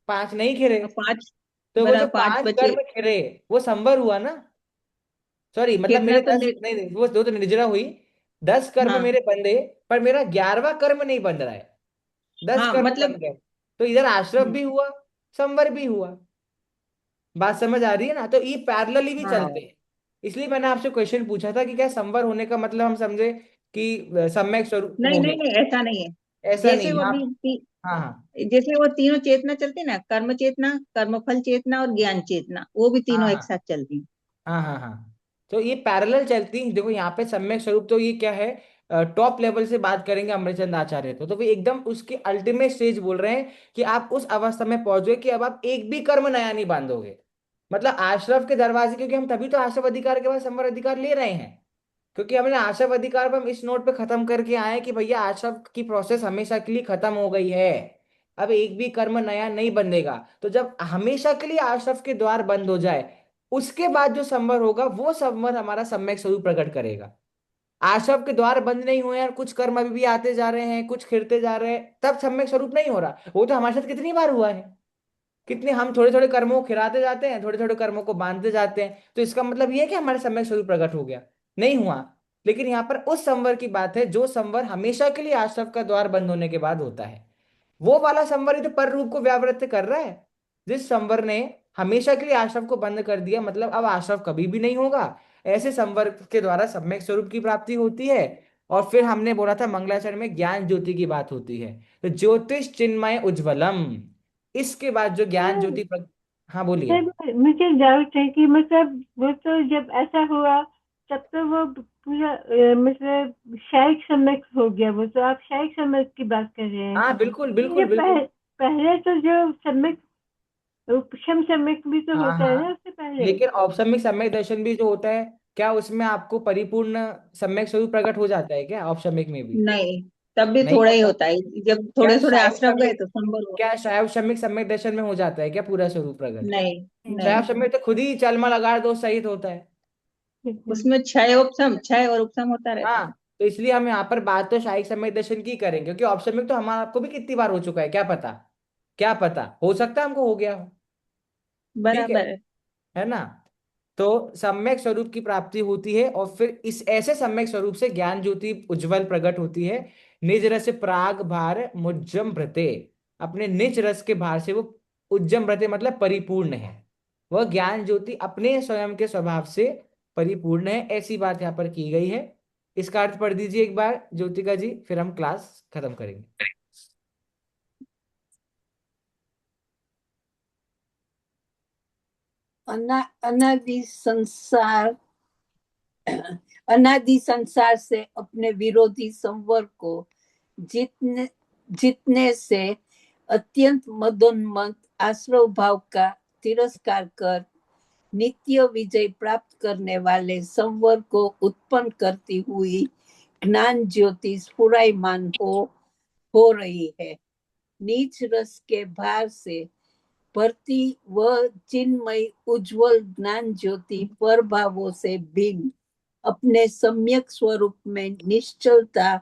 5 नहीं खिरे। और पांच तो वो बना, जो पांच पांच बचे। कर्म खिरे वो संवर हुआ ना। सॉरी, मतलब कितना मेरे तो 10 नहीं नहीं, वो दो तो निर्जरा हुई। 10 कर्म हाँ मेरे बंधे, पर मेरा 11वां कर्म नहीं बंध रहा है, दस हाँ कर्म मतलब। बन गए। तो इधर आश्रम हम्म, भी हुआ, संवर भी हुआ। बात समझ आ रही है ना? तो ये पैरेलली भी चलते हाँ, हैं। इसलिए मैंने आपसे क्वेश्चन पूछा था कि क्या संवर होने का मतलब हम समझे कि सम्यक स्वरूप नहीं हो नहीं गया। नहीं, ऐसा नहीं है। ऐसा जैसे नहीं वो है आप। हाँ हाँ जैसे वो तीनों चेतना चलती है ना, कर्म चेतना, कर्म फल चेतना और ज्ञान चेतना, वो भी हाँ तीनों एक हाँ साथ चलती हैं। हाँ हाँ हाँ। तो ये पैरेलल चलती हैं। देखो यहाँ पे सम्यक स्वरूप तो ये क्या है, टॉप लेवल से बात करेंगे अमरचंद आचार्य तो वे एकदम उसके अल्टीमेट स्टेज बोल रहे हैं कि आप उस अवस्था में पहुंच गए कि अब आप एक भी कर्म नया नहीं बांधोगे। मतलब आश्रफ के दरवाजे, क्योंकि हम तभी तो आश्रफ अधिकार के बाद संवर अधिकार ले रहे हैं, क्योंकि हमने आशव अधिकार पर हम इस नोट पे खत्म करके आए कि भैया आशव की प्रोसेस हमेशा के लिए खत्म हो गई है। अब एक भी कर्म नया नहीं बंधेगा। तो जब हमेशा के लिए आशव के द्वार बंद हो जाए, उसके बाद जो संवर होगा वो संवर हमारा सम्यक स्वरूप प्रकट करेगा। आशव के द्वार बंद नहीं हुए हैं, कुछ कर्म अभी भी आते जा रहे हैं, कुछ खिरते जा रहे हैं, तब सम्यक स्वरूप नहीं हो रहा। वो तो हमारे साथ कितनी बार हुआ है, कितने हम थोड़े थोड़े कर्मों को खिराते जाते हैं, थोड़े थोड़े कर्मों को बांधते जाते हैं। तो इसका मतलब ये है कि हमारे सम्यक स्वरूप प्रकट हो गया? नहीं हुआ। लेकिन यहाँ पर उस संवर की बात है जो संवर हमेशा के लिए आश्रव का द्वार बंद होने के बाद होता है। वो वाला संवर ही तो पर रूप को व्यावृत्त कर रहा है। जिस संवर ने हमेशा के लिए आश्रव को बंद कर दिया, मतलब अब आश्रव कभी भी नहीं होगा, ऐसे संवर के द्वारा सम्यक स्वरूप की प्राप्ति होती है। और फिर हमने बोला था मंगलाचरण में ज्ञान ज्योति की बात होती है, तो ज्योतिष चिन्मय उज्ज्वलम। इसके बाद जो ज्ञान ज्योति हाँ बोलिए। सर मुझे डाउट है कि मतलब वो तो जब ऐसा हुआ तब तो वो पूरा मतलब शायक सम्यक हो गया। वो तो आप शायक सम्यक की बात कर रहे हैं। हाँ बिल्कुल लेकिन बिल्कुल जब बिल्कुल। पहले तो जो सम्यक उपशम सम्यक भी तो हाँ होता है ना हाँ, उससे पहले। लेकिन औपसम्यक सम्यक दर्शन भी जो होता है, क्या उसमें आपको परिपूर्ण सम्यक स्वरूप प्रकट हो जाता है क्या औपसम्यक में भी? नहीं, तब भी नहीं थोड़ा ही होता। होता है। जब क्या थोड़े थोड़े शैव आश्रम गए सम्यक, तो संबर हुआ। क्या शैव सम्यक सम्यक दर्शन में हो जाता है क्या पूरा स्वरूप प्रकट? नहीं नहीं। शैव नहीं सम्यक तो खुद ही चलमा लगा दो सहित होता है। ठीक है। उसमें क्षय और उपसम होता रहता है। हाँ, तो इसलिए हम यहाँ पर बात तो शाही समय दर्शन की करेंगे, क्योंकि ऑप्शन में तो हमारा आपको भी कितनी बार हो चुका है, क्या पता, क्या पता, हो सकता है हमको हो गया हो। ठीक बराबर है। है ना। तो सम्यक स्वरूप की प्राप्ति होती है, और फिर इस ऐसे सम्यक स्वरूप से ज्ञान ज्योति उज्जवल प्रकट होती है। निज रस प्राग भार मुज्जम भ्रते, अपने निज रस के भार से वो उज्जम भ्रते मतलब परिपूर्ण है। वह ज्ञान ज्योति अपने स्वयं के स्वभाव से परिपूर्ण है, ऐसी बात यहाँ पर की गई है। इसका अर्थ पढ़ दीजिए एक बार ज्योतिका जी, फिर हम क्लास खत्म करेंगे। अनादि संसार, अनादि संसार से अपने विरोधी संवर को जीतने जीतने से अत्यंत मदोन्मत्त आश्रव भाव का तिरस्कार कर नित्य विजय प्राप्त करने वाले संवर को उत्पन्न करती हुई ज्ञान ज्योति स्फुरायमान हो रही है। नीच रस के भार से भरती वह चिन्मय उज्जवल ज्ञान ज्योति पर भावों से भिन्न अपने सम्यक स्वरूप में निश्चलता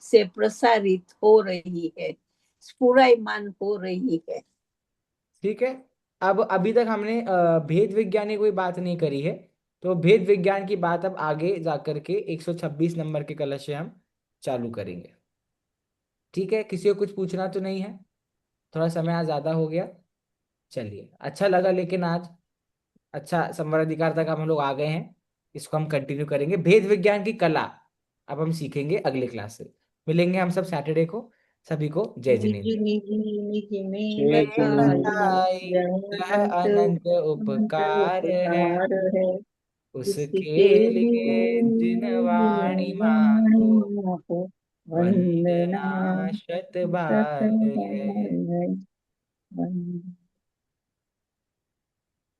से प्रसारित हो रही है, स्फुरायमान हो रही है। ठीक है। अब अभी तक हमने भेद विज्ञान की कोई बात नहीं करी है, तो भेद विज्ञान की बात अब आगे जाकर के 126 नंबर के कलश से हम चालू करेंगे। ठीक है, किसी को कुछ पूछना तो नहीं है? थोड़ा समय आज ज़्यादा हो गया, चलिए अच्छा लगा, लेकिन आज अच्छा संवादाधिकार तक हम लोग आ गए हैं। इसको हम कंटिन्यू करेंगे, भेद विज्ञान की कला अब हम सीखेंगे अगले क्लास से। मिलेंगे हम सब सैटरडे को। सभी को जय निज जिनेन्द्र। निज निज में जय बसाई बसाई यह अनंत अनंत अनंत उपकार है, उपकार है। उसके इसके लिए जिन वाणी वाणी मातो हो वंदना वंदना शत सत बार है। है। वंदना